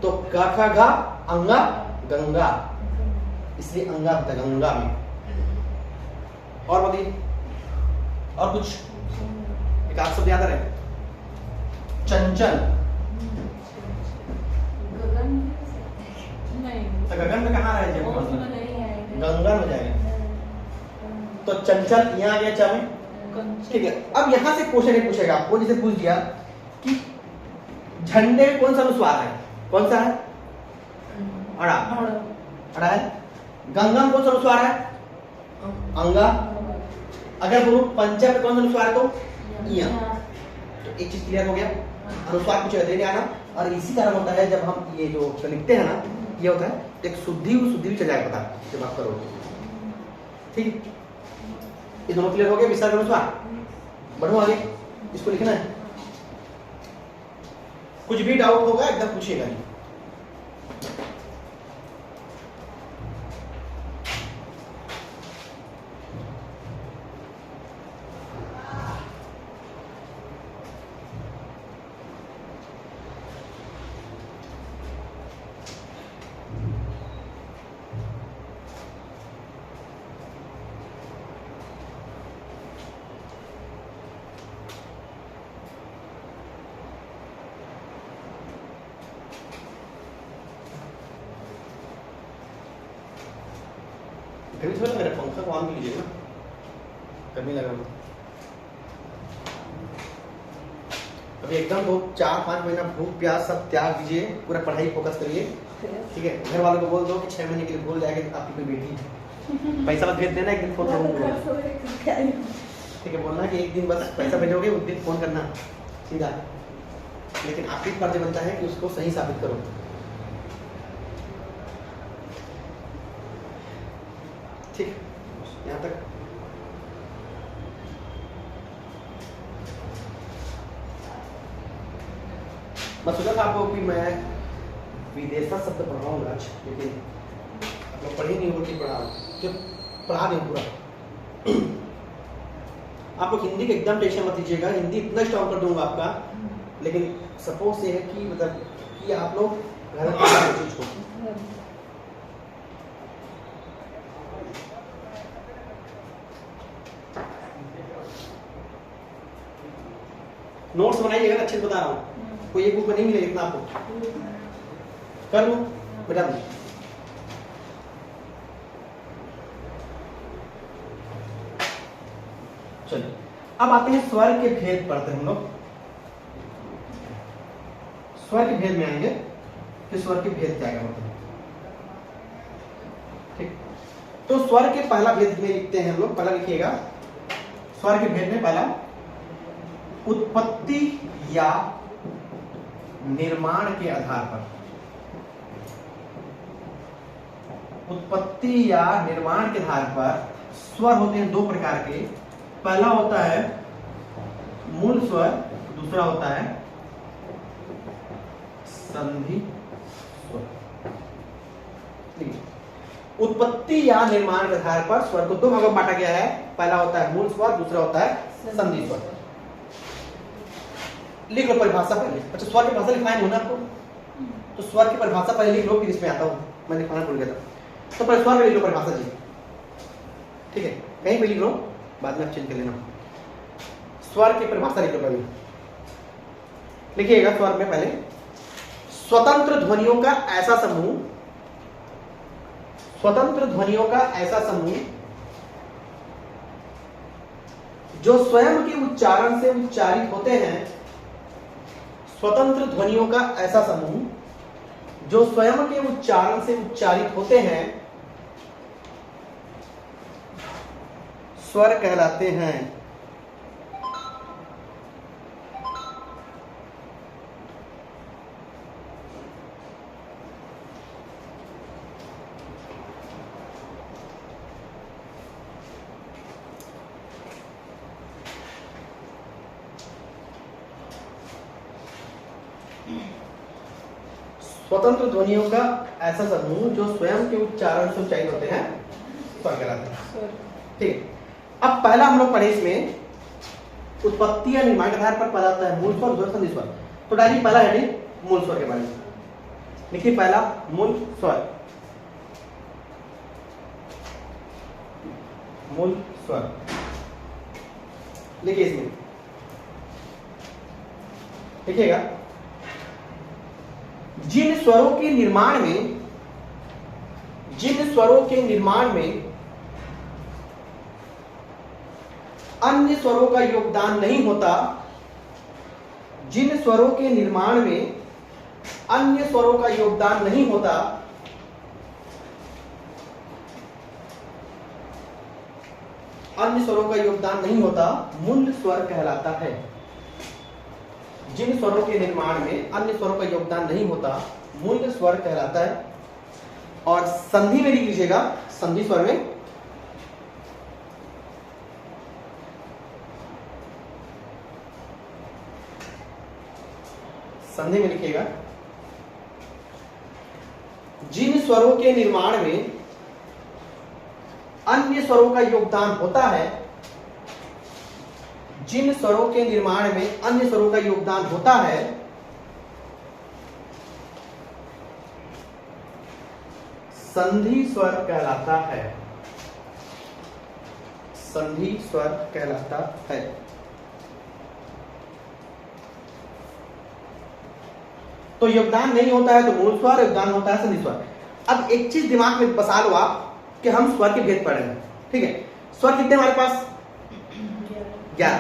तो ग का गा अंगा गंगा, इसलिए अंगा होता है गंगा में। और बताइए और कुछ एक आध शब्द याद रहे। चंचल, तो गगन में कहाँ रहे? गंगा में जाएगा, तो चंचल यहाँ आ गया चा में, ठीक है। अब यहाँ से क्वेश्चन ये पूछेगा आपको, जैसे पूछ दिया कि झंडे में कौन सा अनुस्वार है? कौन सा है? अड़ा, अड़ा है। गंगा में कौन सा अनुस्वार है? अंगा। अगर बोलो पंचम में कौन सा अनुस्वार है तो या। तो एक चीज क्लियर हो गया, अनुस्वार पूछेगा देने आना। और इसी कारण होता है जब हम ये जो लिखते हैं ना, ये होता है एक शुद्धि भी चल जाएगा पता जब आप करोगे, ठीक है। ये दोनों क्लियर हो गए, विसर्ग अनुस्वार। बढ़ो आगे, इसको लिखना है। कुछ भी डाउट होगा एकदम पूछिएगा। कभी थोड़ा मेरा पंखा को ऑन भी लीजिएगा, कभी लगा अभी एकदम तो 4-5 महीना भूख प्यास सब त्याग दीजिए, पूरा पढ़ाई फोकस करिए, ठीक है। घर वालों को बोल दो कि 6 महीने के लिए भूल जाएगी आपकी कोई बेटी, पैसा मत भेज देना, एक दिन फोन करूँगा, ठीक है। बोलना कि एक दिन बस पैसा भेजोगे उस दिन फोन करना सीधा, लेकिन आपकी फर्ज बनता है कि उसको सही साबित करो। ठीक, यहाँ तक मैं सोचा था आपको कि मैं विदेशा शब्द पढ़ाऊंगा, लेकिन आप लोग पढ़े नहीं, उल्टी पढ़ा दें पूरा। आप लोग हिंदी का एकदम टेंशन मत लीजिएगा, हिंदी इतना स्ट्रॉन्ग कर दूंगा आपका, लेकिन सपोज ये है कि मतलब कि आप लोग घर में चीज को नोट्स बनाइएगा, अच्छे से बता रहा हूँ, कोई एक बुक में नहीं मिलेगा इतना आपको। कर लो बेटा, चलिए अब आते हैं स्वर के भेद पढ़ते हैं हम लोग। स्वर के भेद में आएंगे कि स्वर के भेद क्या होते हैं, ठीक। तो स्वर के पहला भेद में लिखते हैं हम लोग, पहला लिखिएगा स्वर के भेद में पहला उत्पत्ति या निर्माण के आधार पर। उत्पत्ति या निर्माण के आधार पर स्वर होते हैं दो प्रकार के। पहला होता है मूल स्वर, दूसरा होता है संधि स्वर। उत्पत्ति या निर्माण के आधार पर स्वर को दो भागों में बांटा गया है। पहला होता है मूल स्वर, दूसरा होता है संधि स्वर। लिख लो परिभाषा पहले। अच्छा, स्वर की परिभाषा लिखवाएंगे ना आपको, तो स्वर की परिभाषा पहले लिख लो, फिर इसमें आता हूँ। मैं लिखवाना भूल गया था। तो पहले स्वर में लिख लो परिभाषा जी, ठीक है, कहीं पे लिख लो, बाद में आप चेंज कर लेना। स्वर की परिभाषा लिख लो पहले, लिखिएगा स्वर में पहले। स्वतंत्र ध्वनियों का ऐसा समूह, स्वतंत्र ध्वनियों का ऐसा समूह जो स्वयं के उच्चारण से उच्चारित होते हैं। स्वतंत्र ध्वनियों का ऐसा समूह जो स्वयं के उच्चारण से उच्चारित होते हैं स्वर कहलाते हैं। स्वतंत्र ध्वनियों का ऐसा समूह जो स्वयं के उच्चारण से उच्चारित होते हैं स्वर कहलाते हैं। ठीक, अब पहला हम लोग पढ़े इसमें उत्पत्ति या निर्माण के आधार पर पता होता है मूल स्वर, दूसरा संधि स्वर। तो डायरेक्ट पहला हेडिंग मूल स्वर के बारे में लिखिए। पहला मूल स्वर, मूल स्वर लिखिए इसमें, लिखिएगा। जिन स्वरों के निर्माण में, जिन स्वरों के निर्माण में अन्य स्वरों का योगदान नहीं होता, जिन स्वरों के निर्माण में अन्य स्वरों का योगदान नहीं होता, अन्य स्वरों का योगदान नहीं होता, मूल स्वर कहलाता है। जिन स्वरों के निर्माण में अन्य स्वरों का योगदान नहीं होता, मूल स्वर कहलाता है। और संधि में लिख लीजिएगा, संधि स्वर में संधि में लिखिएगा, जिन स्वरों के निर्माण में अन्य स्वरों का योगदान होता है, जिन स्वरों के निर्माण में अन्य स्वरों का योगदान होता है, संधि स्वर कहलाता है। संधि स्वर कहलाता है। तो योगदान नहीं होता है तो मूल स्वर, योगदान होता है संधि स्वर। अब एक चीज दिमाग में बसा लो आप कि हम स्वर के भेद पढ़ रहे हैं, ठीक है। स्वर कितने हमारे पास? 11।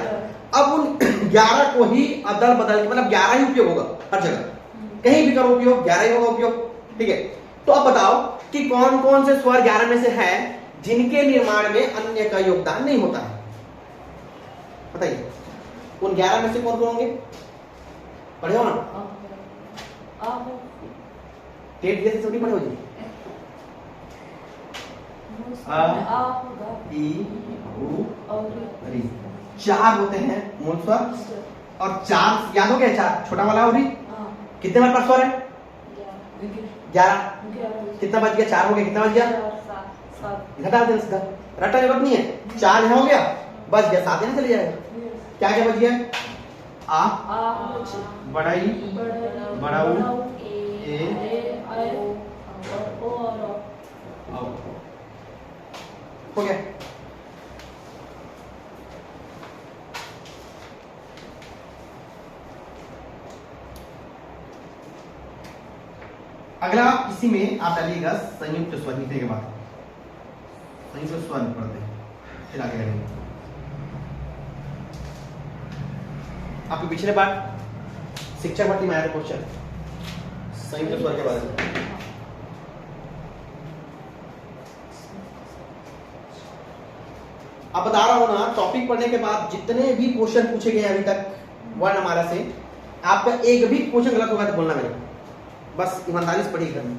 अब उन 11 को ही अदल बदल के, मतलब 11 ही उपयोग होगा हर जगह, कहीं भी करो उपयोग 11 ही होगा उपयोग, ठीक है। तो अब बताओ कि कौन कौन से स्वर 11 में से है जिनके निर्माण में अन्य का योगदान नहीं होता है? बताइए, उन 11 में से कौन कौन होंगे? पढ़े हो ना? टेट जैसे छोटी पढ़े हो जी। आ, ई, उ, री, 4 होते हैं मूल स्वर। और 4 याद हो गया? 4 छोटा वाला और कितने हमारे पास स्वर है? 11। कितना बच गया? 4 हो गया। कितना बच गया? घटा देना सीधा, रटा जरूरत नहीं है। 4 यहाँ हो गया, बच गया 7 यहाँ चले जाएगा। क्या क्या बच गया? आ, बड़ा ई, बड़ा उ, ए, हो गया। अगला इसी में आप डालिएगा संयुक्त स्वर। लिखने के बाद संयुक्त स्वर पढ़ते हैं, फिर आगे बढ़ेंगे। आपके पिछले बार शिक्षक भर्ती में आया था क्वेश्चन संयुक्त स्वर के बारे में। अब बता रहा हूं ना, टॉपिक पढ़ने के बाद जितने भी क्वेश्चन पूछे गए अभी तक वर्णमाला से, आपका एक भी क्वेश्चन गलत होगा तो बोलना मेरे को, बस ईमानदारी से पढ़िए करना।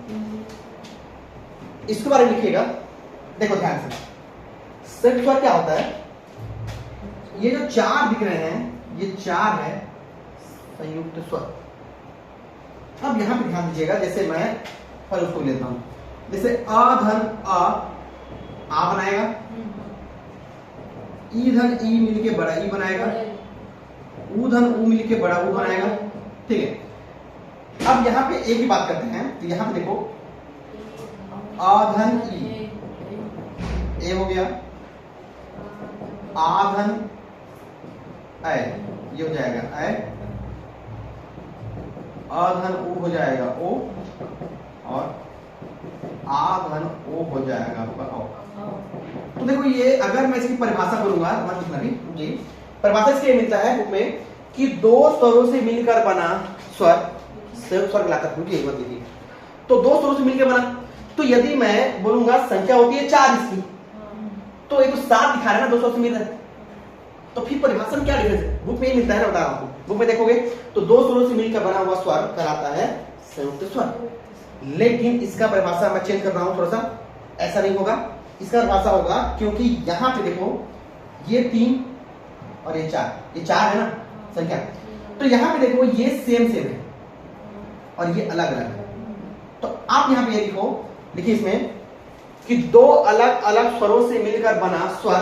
इसके बारे में लिखिएगा। देखो ध्यान से, संयुक्त स्वर क्या होता है? ये जो 4 दिख रहे हैं ये 4 है संयुक्त स्वर। अब यहां पे ध्यान दीजिएगा, जैसे मैं फल उसको लेता हूं, जैसे अ धन आ बनाएगा, ई धन ई मिलके बड़ा ई बनाएगा, ऊ धन ऊ मिलके बड़ा ऊ बनाएगा। ठीक है, अब यहाँ पे एक ही बात करते हैं, तो यहाँ पे देखो आ धन ई ए हो गया, आ धन ए ये हो जाएगा ए, आ धन ऊ हो जाएगा ओ, और आ धन ओ हो जाएगा आपका ओ। तो देखो ये अगर मैं इसकी परिभाषा करूंगा, जी परिभाषा इसके मिलता है बुक में कि दो स्वरों से मिलकर बना स्वर संयुक्त स्वर कहलाता है। तो दो स्वरों से मिलकर बना, तो यदि मैं बोलूंगा संख्या होती है 4 इसकी, तो एक 7 दिखा रहा है ना, 2 स्वरों से मिल रहा है, तो फिर परिभाषा में क्या डिफरेंस है? बुक में ही मिलता है ना, बता रहा हूं आपको। बुक में देखोगे तो दो स्वरों से मिलकर बना हुआ स्वर कहलाता है संयुक्त स्वर। लेकिन इसका परिभाषा मैं चेंज कर रहा हूं थोड़ा सा, ऐसा नहीं होगा। इसका परिभाषा होगा, क्योंकि यहां पे देखो ये 3 और ये 4 है ना संख्या, तो यहां पे देखो ये सेम है और ये अलग अलग है। तो आप यहां पे ये लिखिए इसमें कि दो अलग अलग स्वरों से मिलकर बना स्वर,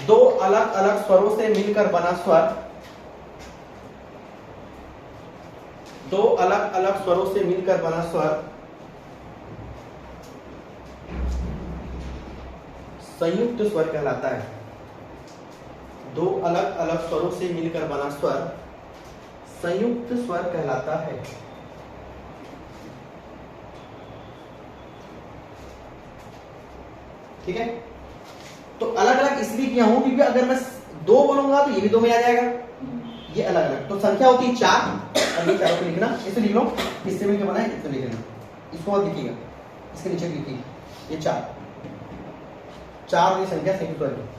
दो अलग अलग स्वरों से मिलकर बना स्वर, दो अलग अलग स्वरों से मिलकर बना स्वर संयुक्त स्वर कहलाता है। दो अलग अलग स्वरों से मिलकर बना स्वर संयुक्त स्वर कहलाता है। ठीक है, तो अलग अलग इसलिए किया हूं क्योंकि अगर मैं 2 बोलूंगा तो ये भी 2 में आ जाएगा, ये अलग अलग। तो संख्या होती है 4 और ये 4 को लिखना, इसे लिख लो, इससे मिलकर बना है, इससे लिख लेना, इसको और लिखिएगा, इसके नीचे लिखिए ये 4 ये संख्या संयुक्त स्वर है।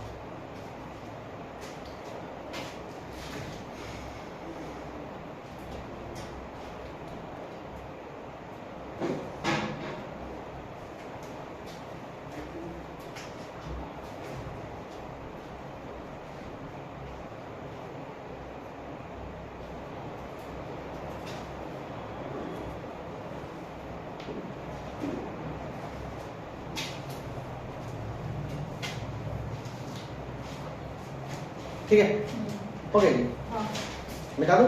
ठीक है, हो गया जी। हाँ। मिटा दूं?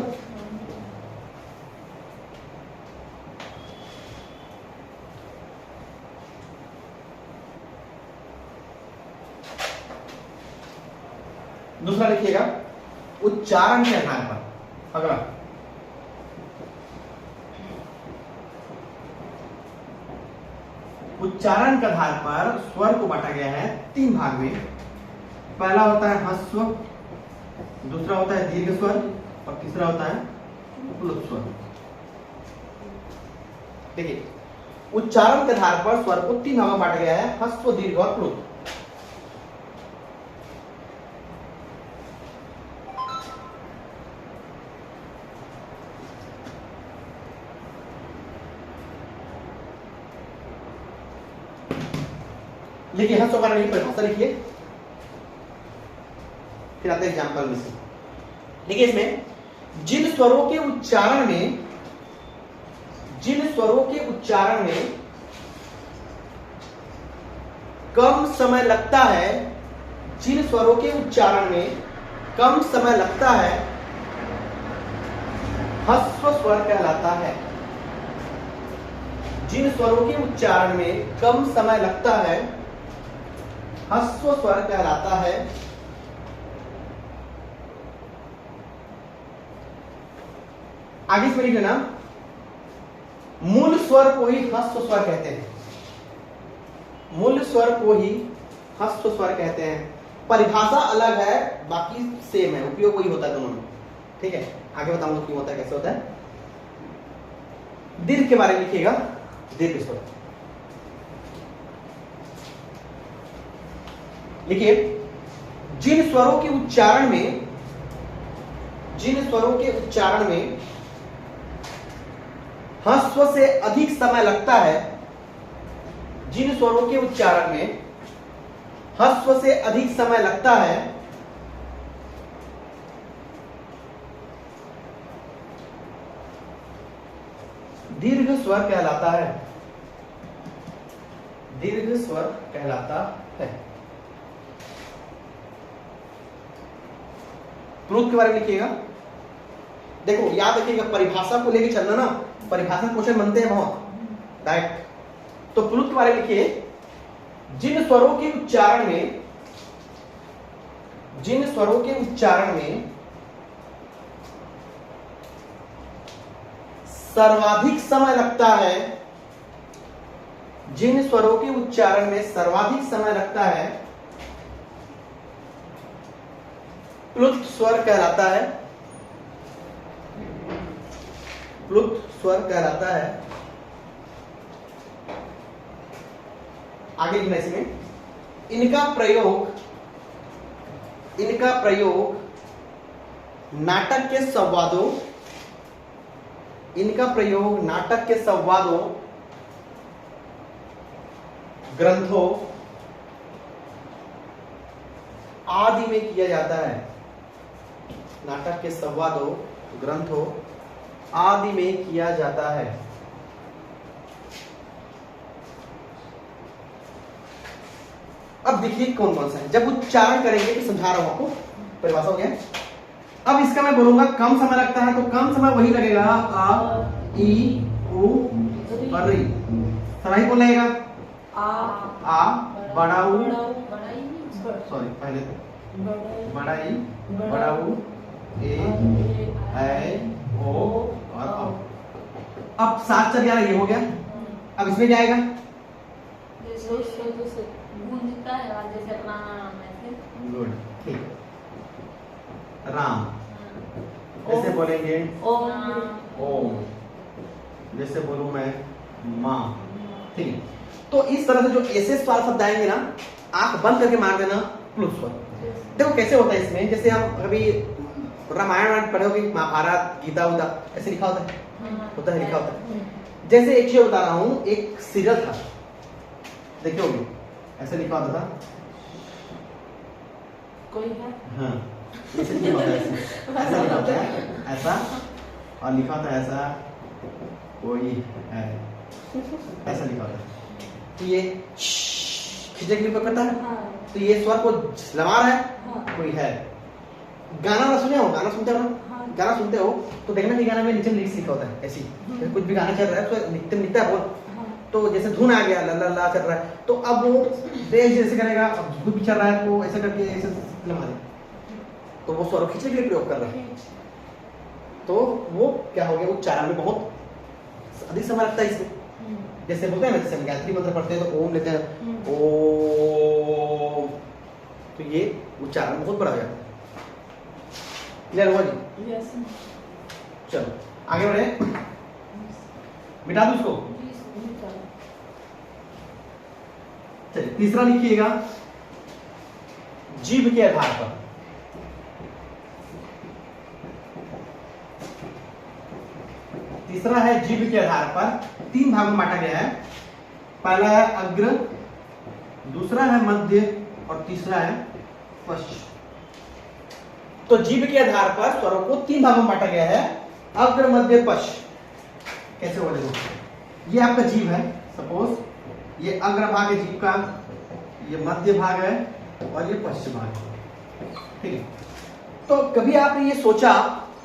दूसरा लिखिएगा उच्चारण के आधार पर। अगला उच्चारण के आधार पर स्वर को बांटा गया है 3 भाग में। पहला होता है ह्रस्व, दूसरा होता है दीर्घ स्वर और तीसरा होता है प्लुत स्वर। देखिए, उच्चारण के आधार पर स्वर को 3 भागों में बांटा गया है, ह्रस्व, दीर्घ और प्लुत। लिखिए ह्रस्व का परिभाषा लिखिए, फिर आते हैं एग्जाम्पल में से। देखिए इसमें जिन स्वरों के उच्चारण में कम समय लगता है, जिन स्वरों के उच्चारण में कम समय लगता है, ह्रस्व स्वर कहलाता है। जिन स्वरों के उच्चारण में कम समय लगता है, ह्रस्व स्वर कहलाता है। आगे इसमें लिख लेना, मूल स्वर को ही ह्रस्व स्वर कहते हैं। मूल स्वर को ही ह्रस्व स्वर कहते हैं। परिभाषा अलग है, बाकी सेम है, उपयोग वही होता है दोनों में। ठीक है, आगे बताऊंगा क्यों होता है, कैसे होता है। दीर्घ के बारे में लिखिएगा, दीर्घ स्वर लिखिए। जिन स्वरों के उच्चारण में ह्रस्व से अधिक समय लगता है, जिन स्वरों के उच्चारण में ह्रस्व से अधिक समय लगता है, दीर्घ स्वर कहलाता है, दीर्घ स्वर कहलाता है। प्लुत के बारे में लिखिएगा। देखो याद रखिएगा, परिभाषा को लेके चलना ना, परिभाषा क्वेश्चन बनते हैं बहुत डायरेक्ट। तो प्लुत के बारे में लिखिए, जिन स्वरों के उच्चारण में, जिन स्वरों के उच्चारण में सर्वाधिक समय लगता है, जिन स्वरों के उच्चारण में सर्वाधिक समय लगता है, प्लुत स्वर कहलाता है, प्लुत स्वर कहलाता है। आगे लिखना इसमें, इनका प्रयोग, इनका प्रयोग नाटक के संवादों, इनका प्रयोग नाटक के संवादों, ग्रंथों आदि में किया जाता है। नाटक के संवादों, ग्रंथों आदि में किया जाता है। अब देखिए कौन कौन सा है, जब उच्चारण करेंगे तो समझा रहा हूं आपको, परिभाषा हो गया। अब इसका मैं बोलूंगा कम समय लगता है, तो कम समय वही लगेगा आ, ई, उ और री। सही बोल लगेगा आ, बड़ा उ, सॉरी पहले बड़ा ई, बड़ा उ, ए, ओ और औ। अब सात चल गया, ये हो गया। अब इसमें क्या आएगा? गूंजता है जैसे अपना नाम है। गुड, ठीक। राम ऐसे बोलेंगे ओम, जैसे बोलूं मैं माँ, ठीक है। तो इस तरह से जो ऐसे सवाल शब्द आएंगे ना, आंख बंद करके मार देना प्लुत स्वर। देखो कैसे होता है इसमें, जैसे हम कभी रामायण पढ़े होगी, महाभारत, गीता उदा ऐसे लिखा होता है, होता है, लिखा होता है। जैसे एक चीज बता रहा हूँ, एक सीरियल था, देखिए होगी, ऐसे लिखा होता था, कोई है हाँ ऐसे लिखा होता है, ऐसा लिखा होता है, ऐसा, और लिखा होता है ऐसा, कोई है, ऐसा लिखा होता है। तो ये खिंचे के लिए करता है, तो ये स्वर को लगा रहा है, कोई है। गाना ना सुने हो, गाना सुनते हो ना, गाना सुनते हो तो देखना कि गाना में नीचे लिरिक्स लिखा होता है, ऐसी कुछ भी गाना चल रहा है तो लिखता है बोल, तो जैसे धुन आ गया, ला ला ला चल रहा है, तो अब वो बेस जैसे करेगा, अब धुन भी चल रहा है तो ऐसा करके ऐसे लगा दे, तो वो स्वर खींचने के लिए प्रयोग कर रहा है। तो वो क्या हो गया, उच्चारण में बहुत अधिक समय लगता है इसमें। जैसे बोलते हैं ना, जैसे गायत्री मंत्र पढ़ते हैं तो ओम लेते हैं, ओम, तो ये उच्चारण बहुत बड़ा हो जाता है। क्लियर हुआ जी? यस। चलो आगे बढ़े, मिटा दो इसको। चलिए तीसरा लिखिएगा, जीभ के आधार पर। तीसरा है जीभ के आधार पर, तीन भागों में बांटा गया है। पहला है अग्र, दूसरा है मध्य और तीसरा है पश्च। तो जीभ के आधार पर स्वरों को तीन भागों में बांटा गया है, अग्र, मध्य, पश्च। कैसे बोलेंगे? ये आपका जीभ है, सपोज ये अग्र भाग है जीभ का, ये मध्य भाग है और ये पश्च भाग है, ठीक है। तो कभी आपने ये सोचा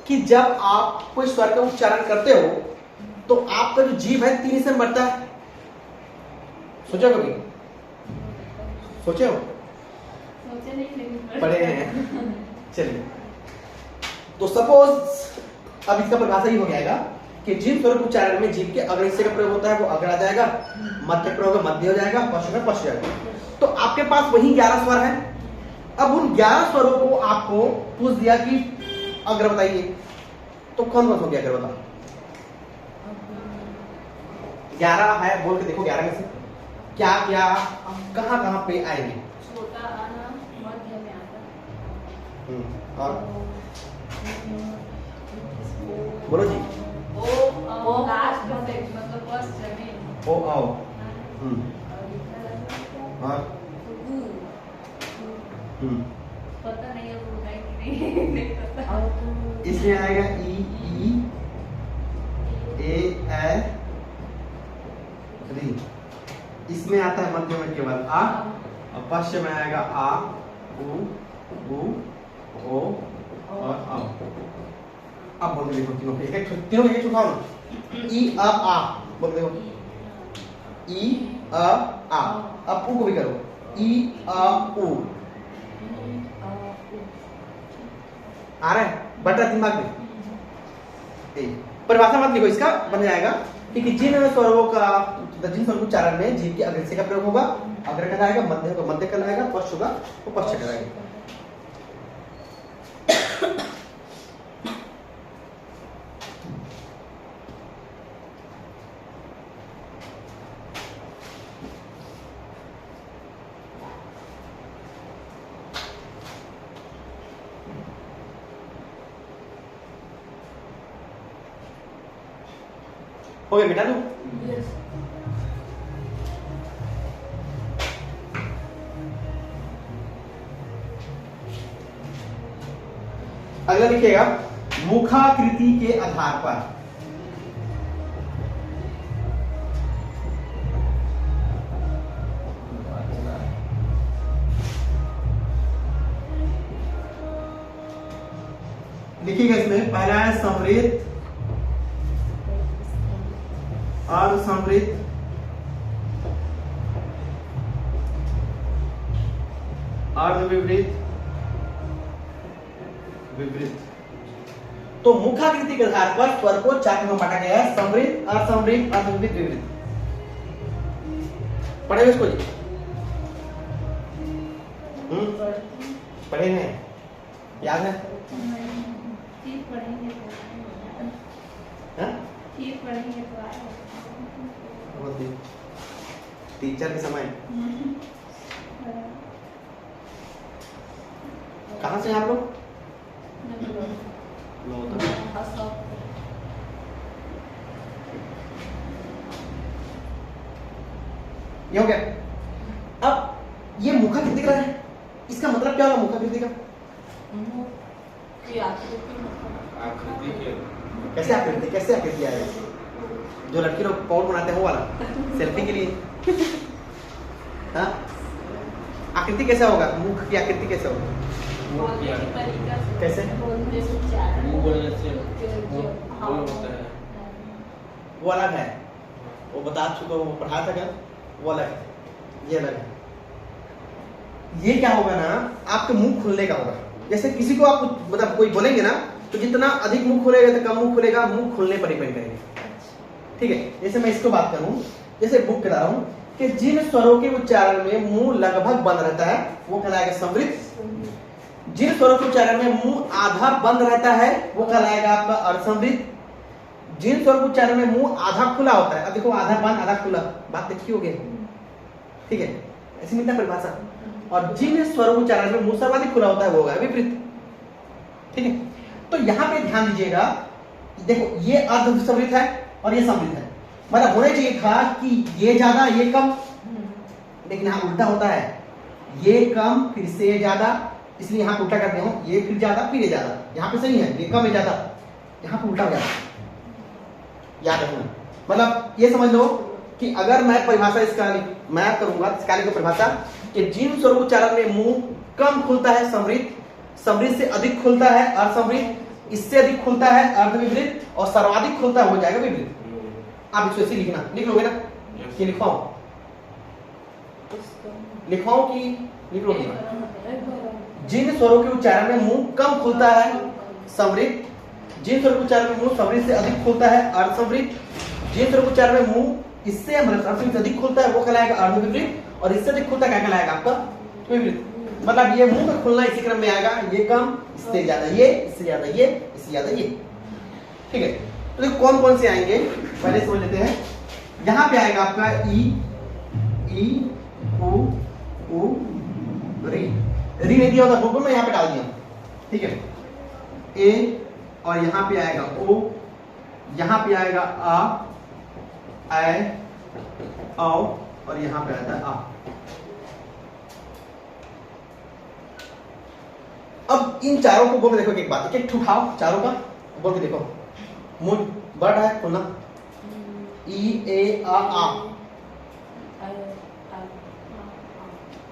कि जब आप कोई स्वर का उच्चारण करते हो तो आपका जो जीभ है तीन हिस्से में बढ़ता है? सोचा कभी? सोचे हो? सोचे नहीं, लेकिन पढ़े हैं। चलिए, तो सपोज अब इसका परिभाषा ही हो जाएगा कि जीभ स्वर उच्चारण में जीभ के अग्र हिस्से का प्रयोग होता है, वो अग्र आ जाएगा, मध्य प्रयोग मध्य हो जाएगा, पश्च में पश्च जाएगा। तो आपके पास वही 11 स्वर है। अब उन 11 स्वरों को आपको पूछ दिया कि अग्र बताइए, तो कौन कौन हो गया अग्र बताओ? 11 है, बोल के देखो 11 में से क्या क्या कहां कहां पे आएंगे? छोटा आना मध्य में आता है, और बोलो जी। ओ लास्ट में, मतलब फर्स्ट में ओ आओ, और पता नहीं है वो है कि नहीं, नहीं पता। इसमें आएगा ई, ए, ए, इसमें आता है मध्य में केवल आ, और पश्चिम में आएगा आ, उ, ओ और औ। अब बोल के देखो तीनों के तीनों के एक उठाओ ना। ई आ बोल देखो, ई आ। अब उ को भी करो, ई आ उ। आ रहा है, बट रहा दिमाग में। परिभाषा मत लिखो, इसका बन जाएगा कि जिन स्वरों का जिन स्वर उच्चारण में जीभ के अग्रस्य का प्रयोग होगा, अग्र कहलाएगा, मध्य को मध्य कहलाएगा, पश्च होगा वो पश्च कहलाएगा। हो गया बेटा तू? अगला लिखिएगा मुखाकृति के आधार पर। लिखिएगा इसमें पहला है समृद्ध, अर्धसमृद्ध, अर्धविवृद्ध, विवृद्ध। तो मुखाकृति के आधार पर स्वर को चार में बांटा गया है, समृद्ध, असमृद्ध, अर्धविवृद्ध, विवृद्ध। पढ़े इसको जी? पढ़े हैं, याद है? टीचर के समय कहाँ से आप लोग? ये हो गया। अब ये मुखाकृति का है, इसका मतलब क्या होगा मुखाकृति का? आकृति के कैसे आकृति आएगा? जो लड़की लोग पौड़ बनाते हैं वो वाला सेल्फी के लिए। हाँ, आकृति कैसे होगा? मुख की आकृति कैसे होगा? कैसे? मुंह बोलने से बोल होता है। वो अलग है, वो बता चुका, वो पढ़ा था क्या? वो अलग है, ये अलग है। ये क्या होगा ना, आपके मुंह खुलने का होगा। जैसे किसी को आप मतलब कोई बोलेंगे ना, तो जितना अधिक मुंह खुलेगा तो कम मुंह खुलेगा, मुंह खुलने पर डिपेंड करेंगे। ठीक है, जैसे मैं इसको बात करूं, जैसे बुक करा रहा हूं कि जिन स्वरों के उच्चारण में मुंह लगभग बंद रहता है वो कहलाएगा समृद्ध। जिन स्वरों के उच्चारण में मुंह आधा बंद रहता है वो कहलाएगा आपका अर्धसमृद्ध। जिन स्वर के उच्चारण में मुंह आधा खुला होता है, अब देखो आधा बंद आधा खुला, बात देखी होगी। ठीक है, ऐसी मिलता है परिभाषा। और जिन स्वरों के उच्चारण में मुंह सर्वाधिक खुला होता है वो होगा विपरीत। ठीक है, तो यहाँ पे ध्यान दीजिएगा, देखो ये अर्धसमृद्ध है और ये समृद्ध है, मतलब होना चाहिए था कि ये ज्यादा ये कम, लेकिन यहाँ उल्टा होता है, ये कम फिर से ये ज्यादा, इसलिए यहाँ उल्टा करते हो, ये फिर ज्यादा फिर ये ज्यादा। यहाँ पे सही है, ये कम है ज्यादा, यहाँ पे उल्टा हो जाता है। याद रखना, मतलब ये समझ लो कि अगर मैं परिभाषा इसका मैं करूंगा इसका को परिभाषा कि जिन स्वर उच्चारण में मुंह कम खुलता है समृद्ध, समृद्ध से अधिक खुलता है अर्धसमृद्ध, इससे अधिक खुलता है अर्धविवृद्ध, और सर्वाधिक खुलता हो जाएगा विवृद्ध। आप इसको ऐसे लिखना, लिख लोगे ना कि लिखवाओ कि लिख लोगे? जिन स्वरों के उच्चारण में मुंह कम खुलता है समृद्ध, जिन स्वर के उच्चारण में मुंह समृद्ध से अधिक खुलता है अर्धसमृद्ध, जिन स्वर के उच्चारण में मुंह इससे अर्धसमृद्ध से अधिक खुलता है वो कहलाएगा अर्धविवृद्ध, और इससे अधिक खुलता क्या कहलाएगा आपका विवृद्ध। मतलब ये मुंह का खुलना इसी क्रम में आएगा, ये कम, इससे ज्यादा ये, इससे ज्यादा ये, इससे ज्यादा ये। ठीक है, तो देखो कौन कौन से आएंगे पहले समझ लेते हैं। यहाँ पे आएगा आपका ई, ई, उ, री। री नहीं दिया होता बुक में, यहाँ पे डाल दिया। ठीक है, ए, और यहाँ पे आएगा ओ, यहाँ पे आएगा आ, ऐ, औ, और यहाँ पे आता है आ। अब इन चारों को बोल के देखो एक बात, एक उठाओ चारों का बोल के देखो। मुंह बड़ा है खुलना, ई, ए, आ,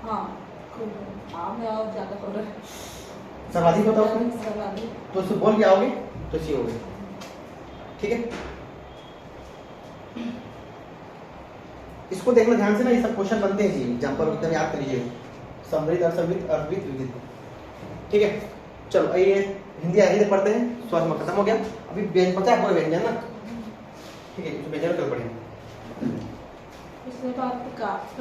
हाँ में और ज्यादा हो रहा है। सर्वाधिक होता है उसमें, सर्वाधिक। तो उससे बोल के आओगे तो सी होगे। ठीक है, इसको देखना ध्यान से ना, ये सब क्वेश्चन बनते हैं जी एग्जाम्पल, एकदम याद कर लीजिए। समृद्ध, असमृद्ध, अर्वित, विदित। ठीक है, चलो ये हिंदी हिंदी पढ़ते हैं, स्वास्थ्य में खत्म हो गया। अभी पता है आपको व्यंजन ना, ठीक है, व्यंजन कल पढ़ेंगे। उसके बाद का